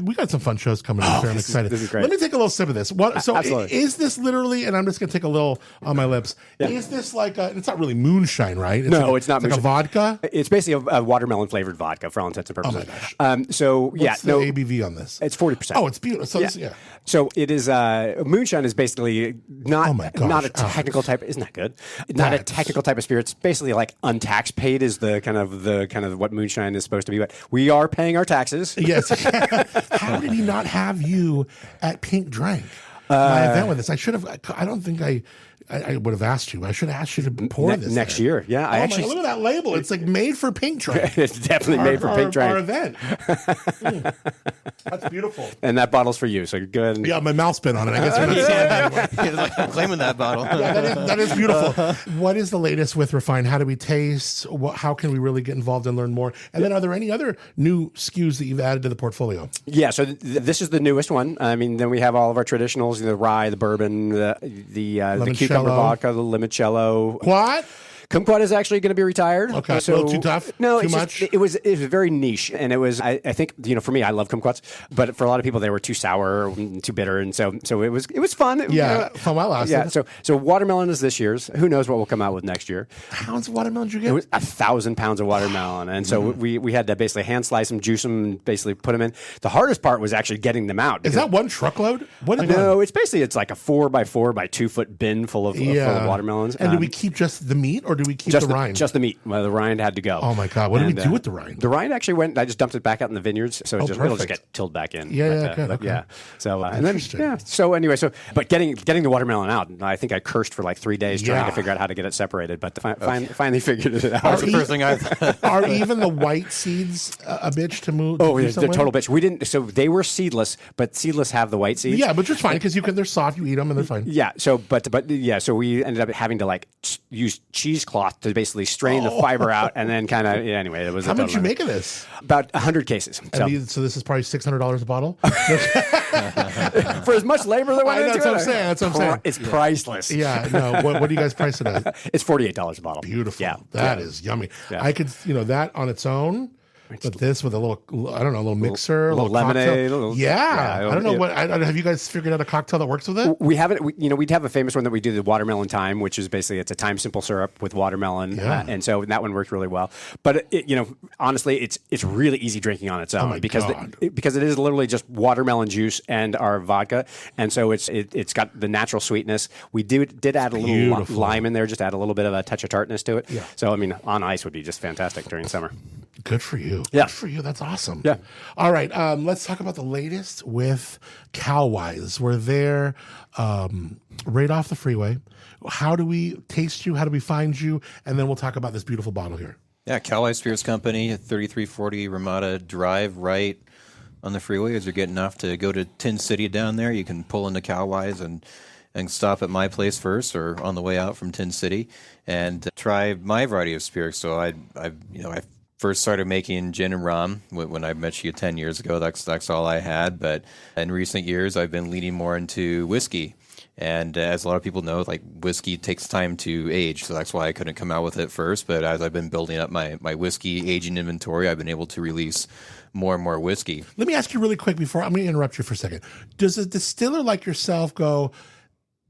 S4: we got some fun shows coming up. I'm excited.
S2: This is great.
S4: Let me take a little sip of this.
S2: Absolutely.
S4: Is this literally, and I'm just going to take a little on my lips, is this like it's not really moonshine, right?
S2: It's not
S4: like a vodka?
S2: It's basically a watermelon flavored vodka for all intents and purposes.
S4: Oh my gosh.
S2: What's
S4: the ABV on this?
S2: It's 40%.
S4: Oh, it's beautiful. So
S2: So it is moonshine is basically not a technical type. Isn't that good? Not a technical type of spirit. It's basically like untaxed. Paid is the kind of what moonshine is supposed to be. But we are paying our taxes.
S4: Yes. How did he not have you at Pink Drink? My event with this. I should have. I don't think I I would have asked you. I should have asked you to pour this
S2: next
S4: in.
S2: year. Yeah, I actually
S4: look at that label. It's like made for Pink Train.
S2: it's definitely made for Pink Train.
S4: Our event. That's beautiful.
S2: And that bottle's for you. So go ahead.
S4: Yeah, my mouth's been on it. I guess we're not
S6: He's like, I'm claiming that bottle.
S4: Yeah, that is beautiful. What is the latest with Refine? How do we taste? How can we really get involved and learn more? And then are there any other new SKUs that you've added to the portfolio?
S2: Yeah, so this is the newest one. I mean, then we have all of our traditionals: the rye, the bourbon, the cucumber vodka, the limoncello.
S4: What?
S2: Kumquat is actually going to be retired.
S4: Okay,
S2: so
S4: a little too tough?
S2: No,
S4: Too
S2: it's
S4: much?
S2: Just, it was very niche, and it was. I think for me, I love kumquats, but for a lot of people, they were too sour, too bitter, and so it was fun.
S4: Yeah, fun while lasted.
S2: Yeah, so watermelon is this year's. Who knows what will come out with next year?
S4: Pounds of watermelon did you get?
S2: It was 1,000 pounds of watermelon, and so we had to basically hand slice them, juice them, and basically put them in. The hardest part was actually getting them out.
S4: Is that one truckload? What?
S2: No, it's like a 4x4 by 2 foot bin full of watermelons.
S4: And do we keep just the meat, or do we keep the rind?
S2: Just the meat. Well, the rind had to go.
S4: Oh my God! What did we do with the rind?
S2: The rind actually went. I just dumped it back out in the vineyards, so it'll just
S4: perfect.
S2: get tilled back in.
S4: Yeah, good. Okay.
S2: Yeah. So
S4: Interesting.
S2: So anyway, but getting the watermelon out, I think I cursed for like 3 days trying to figure out how to get it separated, but finally figured it out.
S6: That's the first thing I thought.
S4: Are even the white seeds a bitch to move?
S2: Oh, yeah, the total bitch. We didn't. So they were seedless, but seedless have the white seeds.
S4: Yeah, but it's fine because they're soft. You eat them and they're fine.
S2: Yeah. So, but so we ended up having to like use cheesecloth to basically strain the fiber out, and then kind of anyway. It was
S4: how much you make of this?
S2: About 100 cases.
S4: So this is probably $600 a bottle.
S2: For as much labor that went into it.
S4: That's what I'm saying.
S2: It's priceless.
S4: Yeah. No. What do you guys price it at?
S2: It's $48 a bottle.
S4: Beautiful.
S2: Yeah.
S4: That is yummy.
S2: Yeah.
S4: I could that on its own. But this with a little, I don't know, a little mixer, a little
S2: lemonade.
S4: I don't know have you guys figured out a cocktail that works with it?
S2: We haven't. We'd have a famous one that we do, the watermelon thyme, which is basically it's a thyme simple syrup with watermelon, and so that one worked really well. But honestly, it's really easy drinking on its own because it is literally just watermelon juice and our vodka, and so it's got the natural sweetness. We did add a little lime in there, just add a little bit of a touch of tartness to it. Yeah. So I mean, on ice would be just fantastic during summer.
S4: Good for you.
S2: Yeah.
S4: Good for you. That's awesome.
S2: Yeah.
S4: All right. Let's talk about the latest with Calwise. We're there right off the freeway. How do we taste you? How do we find you? And then we'll talk about this beautiful bottle here.
S6: Yeah, Calwise Spirits Company, 3340 Ramada Drive, right on the freeway. As you're getting off to go to Tin City down there, you can pull into Calwise and stop at my place first, or on the way out from Tin City, and try my variety of spirits. So I first started making gin and rum when I met you 10 years ago. That's all I had. But in recent years, I've been leaning more into whiskey. And as a lot of people know, like whiskey takes time to age. So that's why I couldn't come out with it first. But as I've been building up my whiskey aging inventory, I've been able to release more and more whiskey.
S4: Let me ask you really quick before I'm going to interrupt you for a second. Does a distiller like yourself go,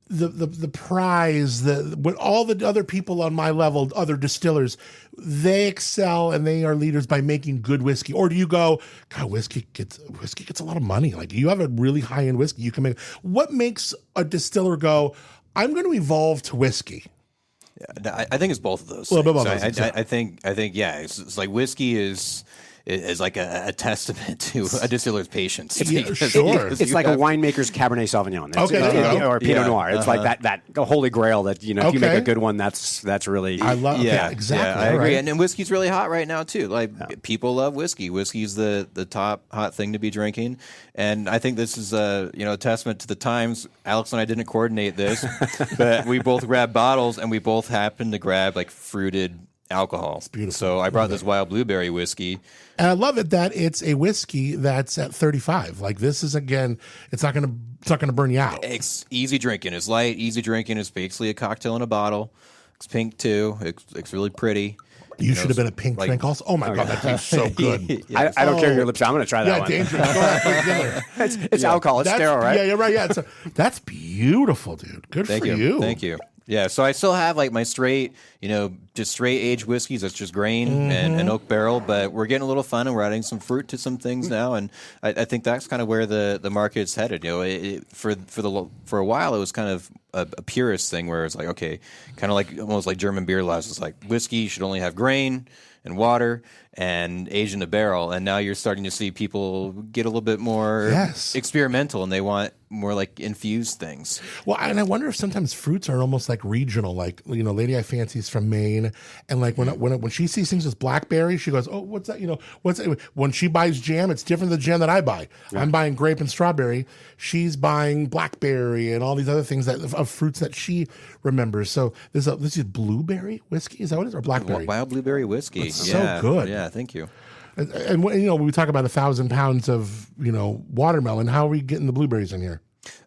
S4: the prize, what all the other people on my level, other distillers, they excel and they are leaders by making good whiskey? Or do you go, God, whiskey gets a lot of money. Like you have a really high end whiskey you can make. What makes a distiller go, I'm going to evolve to whiskey?
S6: Yeah, I think it's both of those.
S4: A little bit
S6: things.
S4: both those,
S6: I think yeah, it's like whiskey is like a testament to a distiller's patience.
S4: Yeah, sure.
S2: It's like a winemaker's Cabernet Sauvignon. Or Pinot Noir. It's like that holy grail that, if you make a good one, that's really...
S4: I love exactly.
S6: Yeah, I agree. Right. And whiskey's really hot right now, too. Like, people love whiskey. Whiskey's the top hot thing to be drinking. And I think this is a testament to the times. Alex and I didn't coordinate this, but we both grabbed bottles, and we both happened to grab, like, fruited alcohol. It's beautiful. So I brought this wild blueberry whiskey.
S4: And I love it that it's a whiskey that's at 35. Like this is, again, it's not gonna burn you out.
S6: It's easy drinking. It's light, easy drinking. It's basically a cocktail in a bottle. It's pink too. It's really pretty.
S4: You should have been a pink drink also. Oh my God, that tastes so good.
S2: I don't care your lips. I'm going to try that one.
S4: Dangerous. Go ahead,
S2: it's alcohol. It's sterile, right?
S4: Yeah, you're right. Yeah, that's beautiful, dude. Good for you.
S6: Thank you. Yeah, so I still have like my straight, just straight aged whiskeys. That's just grain and oak barrel. But we're getting a little fun, and we're adding some fruit to some things now. And I think that's kind of where the market's headed. For a while, it was kind of a purist thing where it's like, okay, kind of like almost like German beer laws. It's like whiskey should only have grain and water and aged in a barrel. And now you're starting to see people get a little bit more experimental, and they want more like infused things.
S4: Well, and I wonder if sometimes fruits are almost like regional. Like, Lady I Fancy's from Maine, and like when she sees things with blackberry, she goes, "Oh, what's that? What's that?" When she buys jam, it's different than the jam that I buy. Yeah. I'm buying grape and strawberry. She's buying blackberry and all these other things of fruits that she remembers. So this is blueberry whiskey. Is that what it is, or blackberry?
S6: Wild blueberry whiskey.
S4: It's so good.
S6: Yeah, thank you.
S4: And when we talk about 1,000 pounds of watermelon, how are we getting the blueberries in here?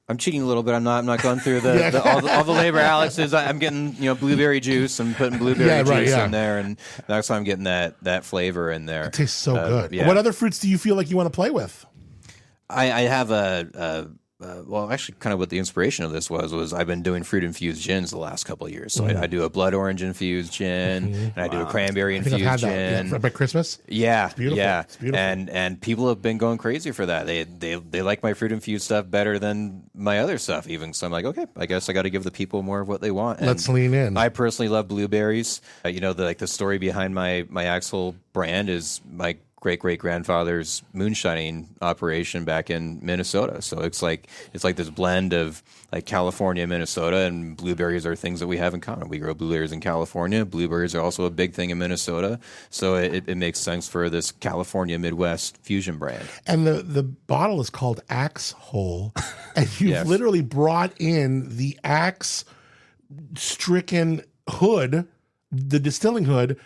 S6: I'm cheating a little bit. I'm not going through all the labor Alex's. I'm getting blueberry juice and putting blueberry juice in there, and that's how I'm getting that flavor in there.
S4: It tastes so good.
S6: Yeah.
S4: What other fruits do you feel like you want to play with?
S6: I have well, actually, kind of what the inspiration of this was I've been doing fruit-infused gins the last couple of years. So I do a blood orange-infused gin, and I do a cranberry-infused gin.
S4: Yeah, by Christmas?
S6: Yeah,
S4: it's beautiful.
S6: yeah.
S4: It's beautiful.
S6: And people have been going crazy for that. They like my fruit-infused stuff better than my other stuff even. So I'm like, okay, I guess I got to give the people more of what they want. And
S4: let's lean in.
S6: I personally love blueberries. The story behind my Axel brand is my great-great-grandfather's moonshining operation back in Minnesota. So it's like this blend of like California and Minnesota, and blueberries are things that we have in common. We grow blueberries in California. Blueberries are also a big thing in Minnesota. So it makes sense for this California Midwest fusion brand.
S4: And the bottle is called Axe Hole, and you've literally brought in the axe-stricken hood, the distilling hood,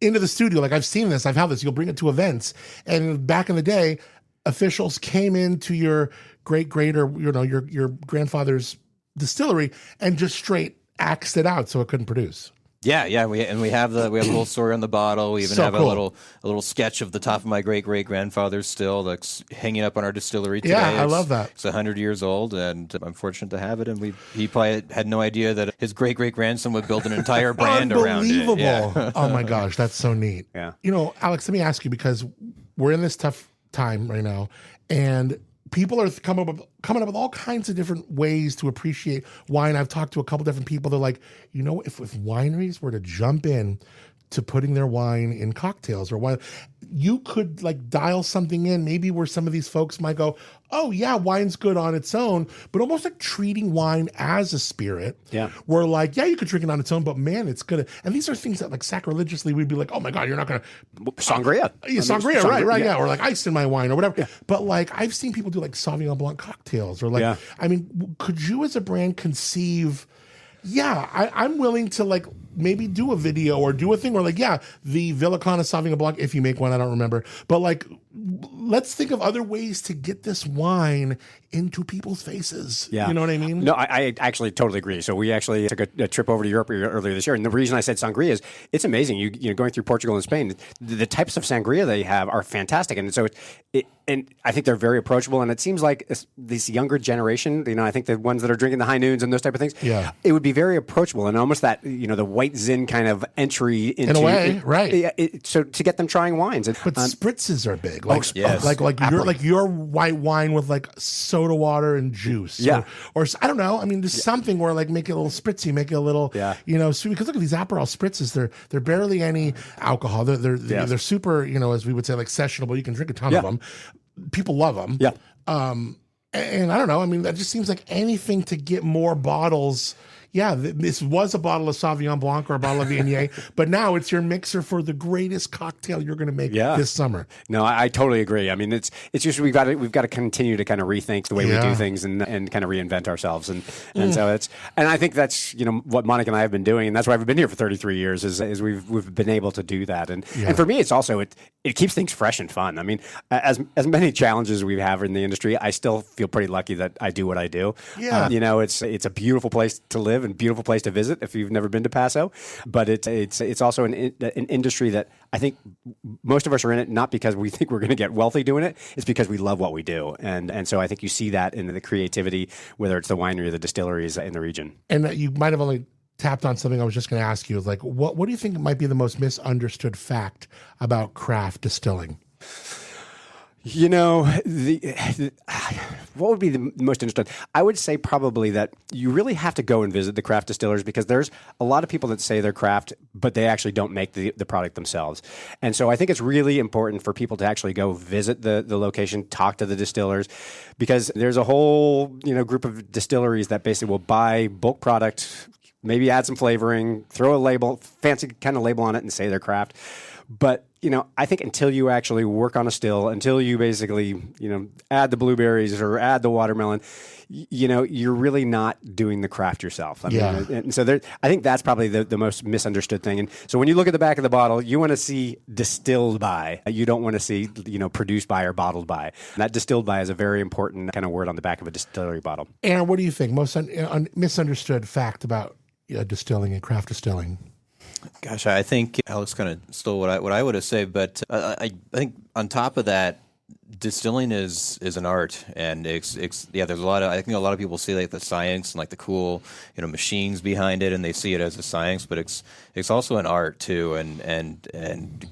S4: into the studio. Like, I've seen this, I've had this. You'll bring it to events, and back in the day, officials came into your great or your grandfather's distillery and just straight axed it out so it couldn't produce.
S6: Yeah. We have the whole story on the bottle. We even have
S4: cool.
S6: a little sketch of the top of my great-great-grandfather's still that's hanging up on our distillery today.
S4: Yeah, I love that.
S6: It's 100 years old, and I'm fortunate to have it. And he probably had no idea that his great-great-grandson would build an entire brand around it.
S4: Unbelievable.
S6: Yeah.
S4: Oh my gosh, that's so neat.
S2: Yeah.
S4: Alex, let me ask you, because we're in this tough time right now, and people are coming up with all kinds of different ways to appreciate wine. I've talked to a couple different people. They're like, if wineries were to jump in to putting their wine in cocktails or wine, you could like dial something in maybe where some of these folks might go, oh yeah, wine's good on its own, but almost like treating wine as a spirit. Yeah. Where like, yeah, you could drink it on its own, but man, it's good. And these are things that like sacrilegiously we'd be like, oh my God, you're not going to.
S2: Sangria.
S4: Sangria, right. Yeah. Or like ice in my wine or whatever. Yeah. But like, I've seen people do like Sauvignon Blanc cocktails or like, I mean, could you as a brand conceive, I'm willing to like maybe do a video or do a thing where like, the Villicana Sauvignon Blanc, if you make one, I don't remember, but like, let's think of other ways to get this wine into people's faces. Yeah. You know what I mean?
S2: No, I actually totally agree. So we actually took a trip over to Europe earlier this year. And the reason I said sangria is it's amazing. You going through Portugal and Spain, the types of sangria they have are fantastic. And so and I think they're very approachable. And it seems like this younger generation, I think the ones that are drinking the high noons and those type of things, it would be very approachable and almost that, the white zin kind of entry into.
S4: In a way, right.
S2: So to get them trying wines.
S4: But spritzes are big. Like,
S2: yes.
S4: like your white wine with like soda water and juice.
S2: Yeah.
S4: Or I don't know. I mean, there's something where like make it a little spritzy, make it a little, sweet. Because look at these Aperol spritzes. They're barely any alcohol. They're super, as we would say, like sessionable. You can drink a ton of them. People love them.
S2: Yeah.
S4: And I don't know. I mean, that just seems like anything to get more bottles. Yeah, this was a bottle of Sauvignon Blanc or a bottle of Viognier, but now it's your mixer for the greatest cocktail you're going to make this summer.
S2: No, I totally agree. I mean, it's just we've got to continue to kind of rethink the way we do things and kind of reinvent ourselves, and so and I think that's what Monica and I have been doing, and that's why we've been here for 33 years is we've been able to do that, and for me, it's also it keeps things fresh and fun. I mean, as many challenges we have in the industry, I still feel pretty lucky that I do what I do.
S4: Yeah,
S2: it's a beautiful place to live and beautiful place to visit if you've never been to Paso, but it's also an industry that I think most of us are in it not because we think we're going to get wealthy doing it. It's because we love what we do, and so I think you see that in the creativity, whether it's the winery or the distilleries in the region.
S4: And you might have only tapped on something I was just going to ask you. Is like, what do you think might be the most misunderstood fact about craft distilling?
S2: what would be the most interesting? I would say probably that you really have to go and visit the craft distillers, because there's a lot of people that say they're craft, but they actually don't make the product themselves. And so I think it's really important for people to actually go visit the location, talk to the distillers, because there's a whole group of distilleries that basically will buy bulk product, maybe add some flavoring, throw a label, fancy kind of label on it, and say they're craft. But I think until you actually work on a still, until you basically add the blueberries or add the watermelon, you're really not doing the craft yourself. I mean, and so I think that's probably the most misunderstood thing. And so when you look at the back of the bottle, you want to see distilled by. You don't want to see produced by or bottled by. And that distilled by is a very important kind of word on the back of a distillery bottle.
S4: Aaron, what do you think? Most misunderstood fact about distilling and craft distilling?
S6: Gosh, I think Alex kind of stole what I would have said, but I think on top of that, distilling is an art, and there's a lot of, I think a lot of people see like the science and like the cool machines behind it, and they see it as a science, but it's also an art too, and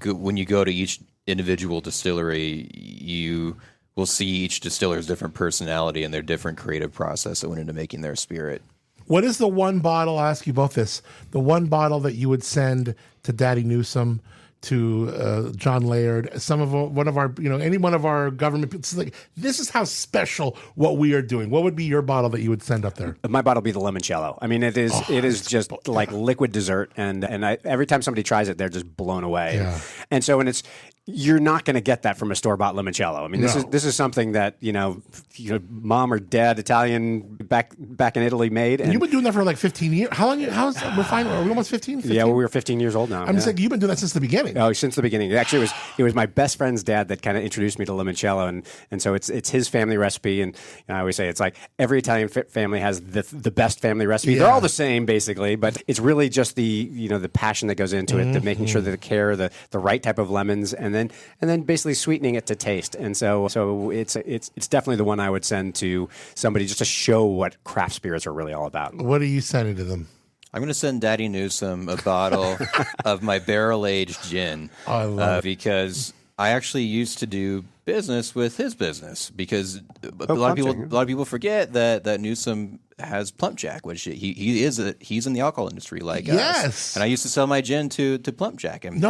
S6: when you go to each individual distillery, you will see each distiller's different personality and their different creative process that went into making their spirit.
S4: What is the one bottle, I'll ask you both this, the one bottle that you would send to Daddy Newsom, to John Laird, one of our, any one of our government people? It's like, this is how special what we are doing. What would be your bottle that you would send up there?
S2: My bottle would be the limoncello. I mean, it is just like liquid dessert, and every time somebody tries it, they're just blown away.
S4: Yeah.
S2: And so you're not going to get that from a store-bought limoncello. I mean, this is something that mom or dad Italian back in Italy made. And
S4: you've been doing that for like 15 years. How long? We're fine. Are we almost 15?
S2: Yeah, well, we were 15 years old now.
S4: I'm just like, you've been doing that since the beginning.
S2: Oh, since the beginning. Actually, it was my best friend's dad that kind of introduced me to limoncello, and so it's his family recipe. And I always say it's like every Italian family has the best family recipe. They're all the same basically, but it's really just the passion that goes into it, the making sure that the care, the right type of lemons, and then basically sweetening it to taste. And so it's definitely the one I would send to somebody just to show what craft spirits are really all about.
S4: What are you sending to them?
S6: I'm going to send Daddy Newsom a bottle of my barrel-aged gin.
S4: Oh, I love it.
S6: Because I actually used to do business with his business, because a lot of people forget that Newsom has Plump Jack, which he's in the alcohol industry like us. And I used to sell my gin to Plump Jack, and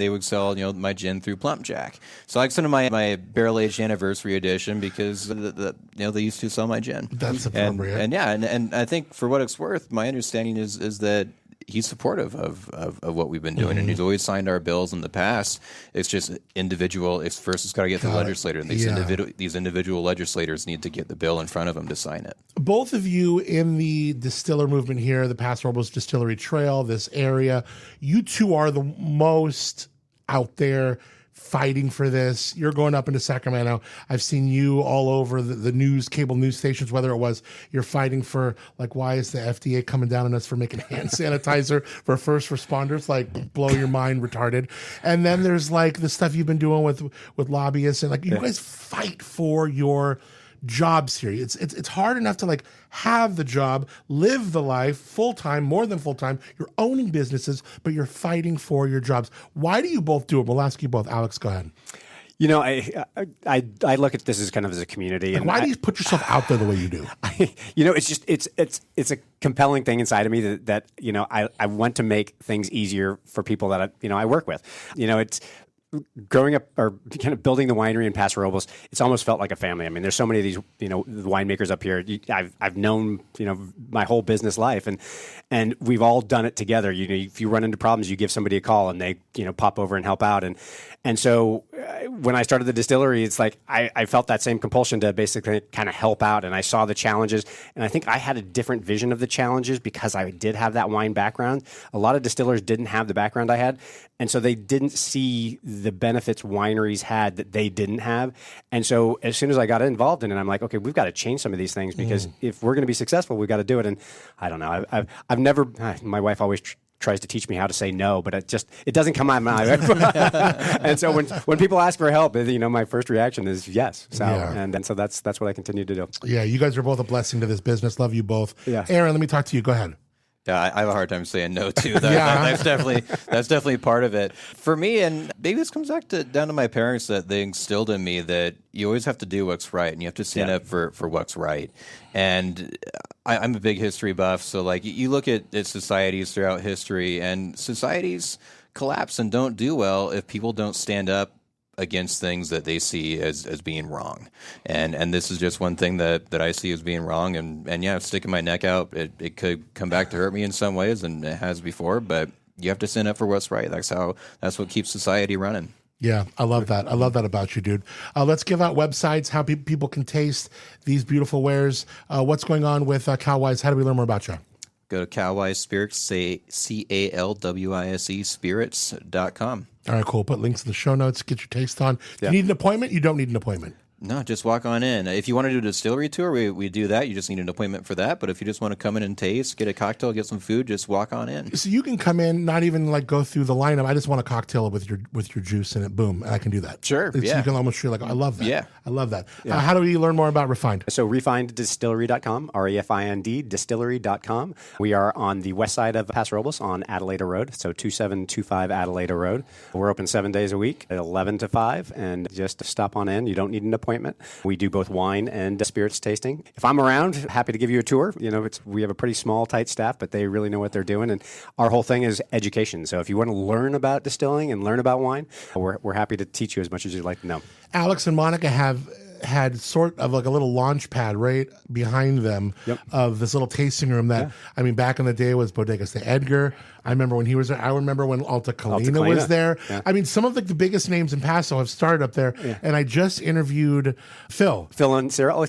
S6: they would sell my gin through Plump Jack. So I sent him my barrel aged anniversary edition because they used to sell my gin.
S4: That's appropriate.
S6: And I think for what it's worth, my understanding is that he's supportive of what we've been doing, and he's always signed our bills in the past. It's just individual. It's got to get the legislator, and these individual legislators need to get the bill in front of them to sign it.
S4: Both of you in the distiller movement here, the Paso Robles Distillery Trail, this area, you two are the most out there fighting for this. You're going up into Sacramento. I've seen you all over the cable news stations, whether it was you're fighting for, like, why is the FDA coming down on us for making hand sanitizer for first responders? Like, blow your mind, retarded. And then there's like the stuff you've been doing with lobbyists, and like you guys fight for your jobs here. It's hard enough to like have the job, live the life full-time, more than full-time. You're owning businesses, but you're fighting for your jobs. Why do you both do it? We'll ask you both. Alex, go ahead.
S2: I look at this as kind of as a community.
S4: Like, why do you put yourself out there the way you do?
S2: It's a compelling thing inside of me that I want to make things easier for people that I work with. It's growing up or kind of building the winery in Paso Robles, it's almost felt like a family. I mean, there's so many of these, winemakers up here. I've known, my whole business life, and we've all done it together. If you run into problems, you give somebody a call, and they, pop over and help out. And so when I started the distillery, it's like I felt that same compulsion to basically kind of help out, and I saw the challenges, and I think I had a different vision of the challenges because I did have that wine background. A lot of distillers didn't have the background I had, and so they didn't see the benefits wineries had that they didn't have. And so as soon as I got involved in it, I'm like, okay, we've got to change some of these things because if we're going to be successful, we've got to do it. And I don't know, I've never, my wife always tries to teach me how to say no, but it doesn't come out of my mouth. And so when people ask for help, my first reaction is yes. So, and so that's what I continue to do.
S4: Yeah, you guys are both a blessing to this business. Love you both.
S2: Yeah.
S4: Aaron, let me talk to you. Go ahead.
S6: Yeah, I have a hard time saying no to that.
S4: Yeah.
S6: That's definitely part of it for me. And maybe this comes down to my parents, that they instilled in me that you always have to do what's right and you have to stand up for what's right. And I'm a big history buff, so like you look at societies throughout history, and societies collapse and don't do well if people don't stand up against things that they see as being wrong. And this is just one thing that I see as being wrong. And yeah, sticking my neck out, it could come back to hurt me in some ways, and it has before, but you have to stand up for what's right. That's what keeps society running.
S4: Yeah, I love that. I love that about you, dude. Let's give out websites, how people can taste these beautiful wares. What's going on with Calwise? How do we learn more about you?
S6: Go to Calwise Spirits, say CALWISE spirits.com.
S4: All right, cool. Put links in the show notes. Get your taste on. Do you need an appointment? You don't need an appointment.
S6: No, just walk on in. If you want to do a distillery tour, we do that. You just need an appointment for that. But if you just want to come in and taste, get a cocktail, get some food, just walk on in.
S4: So you can come in, not even like go through the lineup. I just want a cocktail with your juice in it. Boom, and I can do that.
S6: Sure,
S4: You can almost feel like, I love that.
S6: Yeah.
S4: I love that. How do we learn more about Refined?
S2: So refineddistillery.com, REFIND distillery.com. We are on the west side of Paso Robles on Adelaida Road, so 2725 Adelaida Road. We're open 7 days a week, 11 to 5, and just stop on in. You don't need an appointment. We do both wine and spirits tasting. If I'm around, happy to give you a tour. We have a pretty small, tight staff, but they really know what they're doing. And our whole thing is education. So if you want to learn about distilling and learn about wine, we're happy to teach you as much as you'd like to know.
S4: Alex and Monica have had sort of like a little launch pad right behind them of this little tasting room that, I mean, back in the day was Bodegas de Edgar. I remember when he was there. I remember when Alta Colina was there. Yeah. I mean, some of the biggest names in Paso have started up there. Yeah. And I just interviewed Phil
S2: and Sarah.
S4: From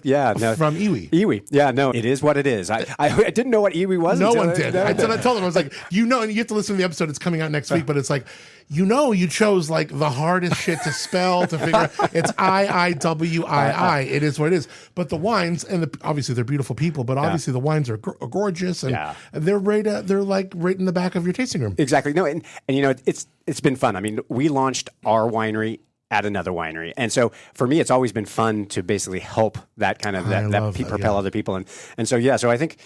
S4: Iwi.
S2: Iwi. Yeah, no, it is what it is. I didn't know what Iwi was.
S4: No one did. I told them, I was like, and you have to listen to the episode. It's coming out next week, but it's like, you chose like the hardest shit to spell, to figure out. It's IIWII. It is what it is. But the wines, and obviously they're beautiful people, but obviously the wines are gorgeous, and they're they're like right in the back of your tasting room.
S2: Exactly. No, and it's been fun. I mean, we launched our winery at another winery, and so for me, it's always been fun to basically help that kind of propel other people, and so I think.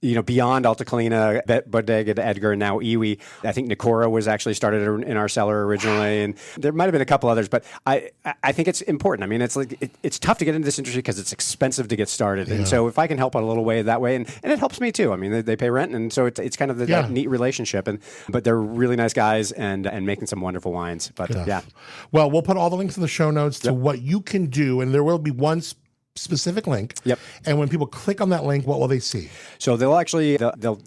S2: Beyond Alta Colina, Bodega de Edgar, and now Iwi, I think Nicora was actually started in our cellar originally, and there might have been a couple others, but I think it's important. I mean, it's like it's tough to get into this industry because it's expensive to get started, and so if I can help out a little way that way, and it helps me too. I mean, they pay rent, and so it's kind of that neat relationship, but they're really nice guys and making some wonderful wines. But
S4: well, we'll put all the links in the show notes to what you can do, and there will be one specific link.
S2: Yep.
S4: And when people click on that link, what will they see?
S2: So they'll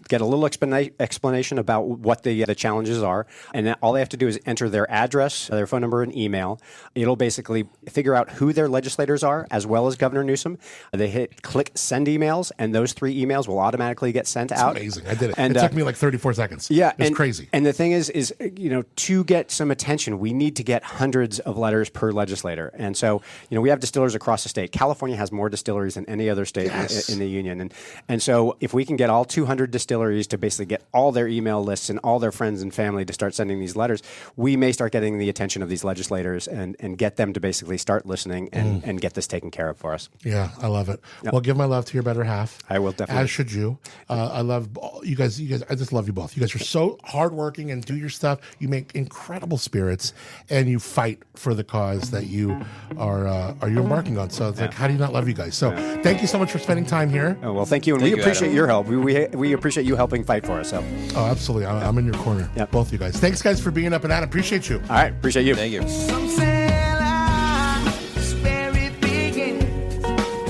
S2: get a little explanation about what the challenges are, and then all they have to do is enter their address, their phone number, and email. It'll basically figure out who their legislators are, as well as Governor Newsom. They click send emails, and those 3 emails will automatically get sent out.
S4: Amazing. I did it. And it took me like 34 seconds.
S2: Yeah,
S4: it's crazy.
S2: And the thing is to get some attention, we need to get hundreds of letters per legislator, and so we have distillers across the state. California has more distilleries than any other state in the union. And so if we can get all 200 distilleries to basically get all their email lists and all their friends and family to start sending these letters, we may start getting the attention of these legislators and get them to basically start listening and get this taken care of for us.
S4: Yeah, I love it. Yep. Well, give my love to your better half.
S2: I will definitely.
S4: As should you. I love you guys. I just love you both. You guys are so hardworking and do your stuff. You make incredible spirits and you fight for the cause that you are you embarking on. So it's like, how do you not love you guys? So thank you so much for spending time here.
S2: Oh, well, thank you. And we appreciate your help. We appreciate you helping fight for us. So.
S4: Oh, absolutely. I'm in your corner. Yep. Both of you guys. Thanks, guys, for being up and at. Appreciate you.
S2: All right. Appreciate you.
S6: Thank you.
S5: Some say life's where it begins.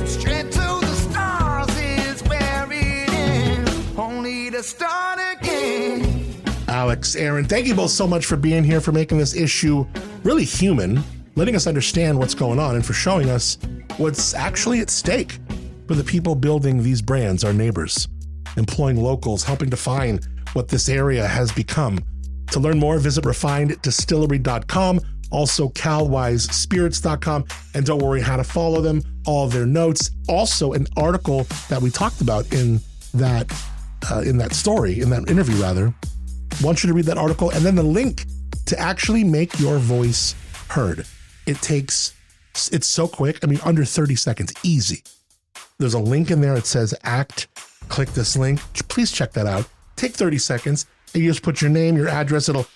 S5: Straight to the stars is where it ends. Only to start again.
S4: Alex, Aaron, thank you both so much for being here, for making this issue really human, letting us understand what's going on, and for showing us what's actually at stake for the people building these brands, our neighbors, employing locals, helping define what this area has become. To learn more, visit refineddistillery.com, also calwisespirits.com, and don't worry how to follow them, all their notes. Also, an article that we talked about in that interview rather. I want you to read that article, and then the link to actually make your voice heard. It's so quick. I mean, under 30 seconds, easy. There's a link in there. It says act. Click this link. Please check that out. take 30 seconds, and you just put your name, your address. It'll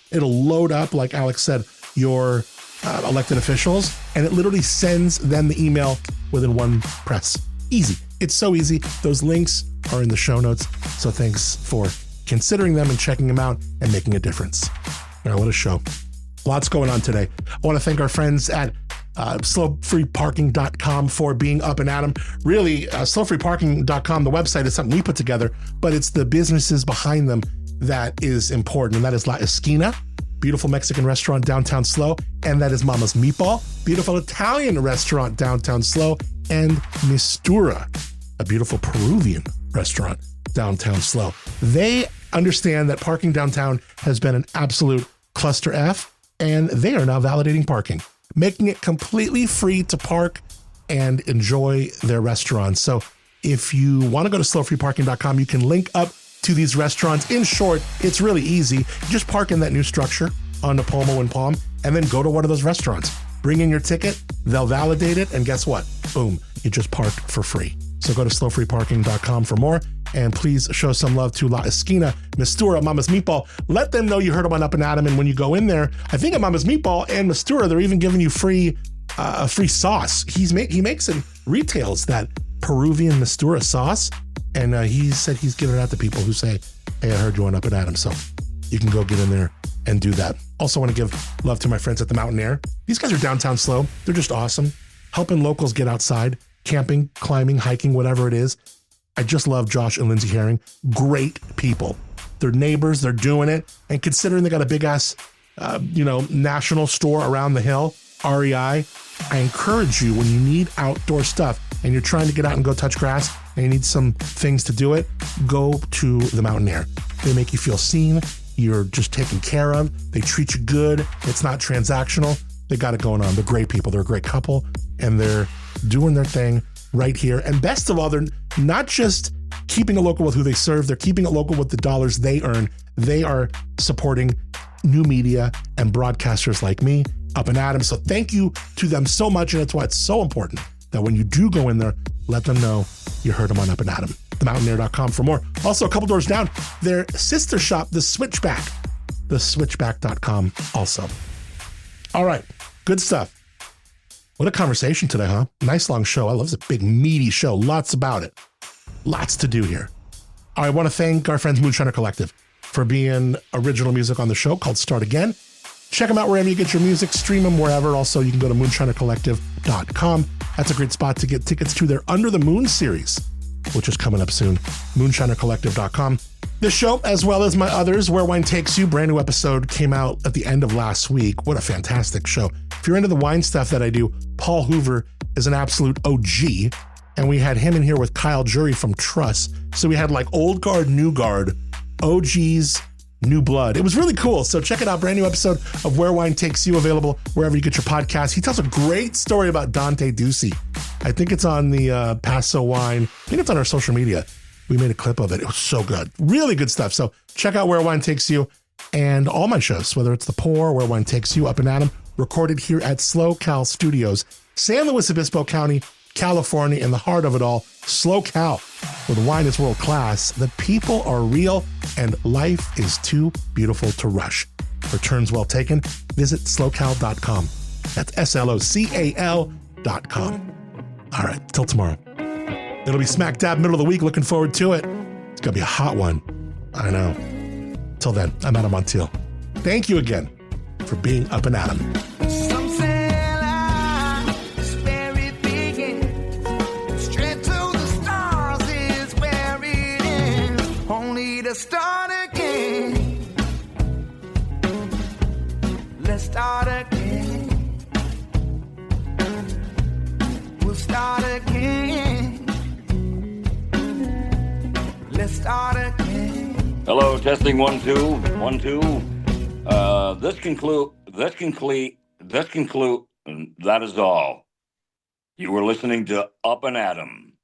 S4: load up, like Alex said, your elected officials, and it literally sends them the email within one press. Easy. It's so easy. Those links are in the show notes. So thanks for considering them and checking them out and making a difference. All right, what a show. Lots going on today. I want to thank our friends at slowfreeparking.com for being up and at 'em. Really, slowfreeparking.com, the website is something we put together, but it's the businesses behind them that is important. And that is La Esquina, beautiful Mexican restaurant downtown Slow. And that is Mama's Meatball, beautiful Italian restaurant downtown Slow. And Mistura, a beautiful Peruvian restaurant downtown Slow. They understand that parking downtown has been an absolute cluster F, and they are now validating parking, making it completely free to park and enjoy their restaurants. So if you want to go to slowfreeparking.com, you can link up to these restaurants. In short, it's really easy. You just park in that new structure on Napomo and Palm, and then go to one of those restaurants. Bring in your ticket, they'll validate it, and guess what? Boom, you just parked for free. So go to slowfreeparking.com for more, and please show some love to La Esquina, Mistura, Mama's Meatball. Let them know you heard them on Up and Adam, and when you go in there, I think at Mama's Meatball and Mistura, they're even giving you a free sauce. He makes and retails that Peruvian Mistura sauce, and he said he's giving it out to people who say, hey, I heard you on Up and Adam, so you can go get in there and do that. Also want to give love to my friends at the Mountain Air. These guys are downtown Slow. They're just awesome. Helping locals get outside, camping, climbing, hiking, whatever it is. I just love Josh and Lindsay Herring. Great people. They're neighbors. They're doing it. And considering they got a big ass, national store around the hill, REI, I encourage you, when you need outdoor stuff and you're trying to get out and go touch grass and you need some things to do it, go to the Mountain Air. They make you feel seen. You're just taken care of. They treat you good. It's not transactional. They got it going on. They're great people. They're a great couple, and they're doing their thing right here. And best of all, they're not just keeping it local with who they serve. They're keeping it local with the dollars they earn. They are supporting new media and broadcasters like me, Up and Adam. So thank you to them so much. And that's why it's so important that when you do go in there, let them know you heard them on Up and Adam. TheMountainair.com for more. Also, a couple doors down, their sister shop, The Switchback. TheSwitchback.com also. All right, good stuff. What a conversation today, huh? Nice long show. I love this big, meaty show. Lots about it. Lots to do here. I want to thank our friends Moonshiner Collective for being original music on the show called Start Again. Check them out wherever you get your music. Stream them wherever. Also, you can go to moonshinercollective.com. That's a great spot to get tickets to their Under the Moon series, which is coming up soon. moonshinercollective.com. This show, as well as my others, Where Wine Takes You, brand new episode came out at the end of last week. What a fantastic show. If you're into the wine stuff that I do, Paul Hoover is an absolute OG. And we had him in here with Kyle Jury from Truss. So we had like old guard, new guard, OGs, new blood. It was really cool. So check it out. Brand new episode of Where Wine Takes You, available wherever you get your podcast. He tells a great story about Dante Ducey. I think it's on the Paso Wine. I think it's on our social media. We made a clip of it. It was so good. Really good stuff. So check out Where Wine Takes You and all my shows, whether it's The Pour, Where Wine Takes You, Up and Adam, recorded here at Slow Cal Studios, San Luis Obispo County, California, in the heart of it all. Slow Cal, where the wine is world class, the people are real, and life is too beautiful to rush. For turns well taken, visit slowcal.com. That's SLOCAL.com. All right, till tomorrow. It'll be smack dab middle of the week. Looking forward to it. It's going to be a hot one. I know. Till then, I'm Adam Montiel. Thank you again for being Up and Adam.
S5: Some say life is where it begins. Straight to the stars is where it ends. Only to start again. Let's start again. We'll start again. Let's start again.
S7: Hello, testing 1 2 1 2. This conclude. That is all. You were listening to Up and Adam.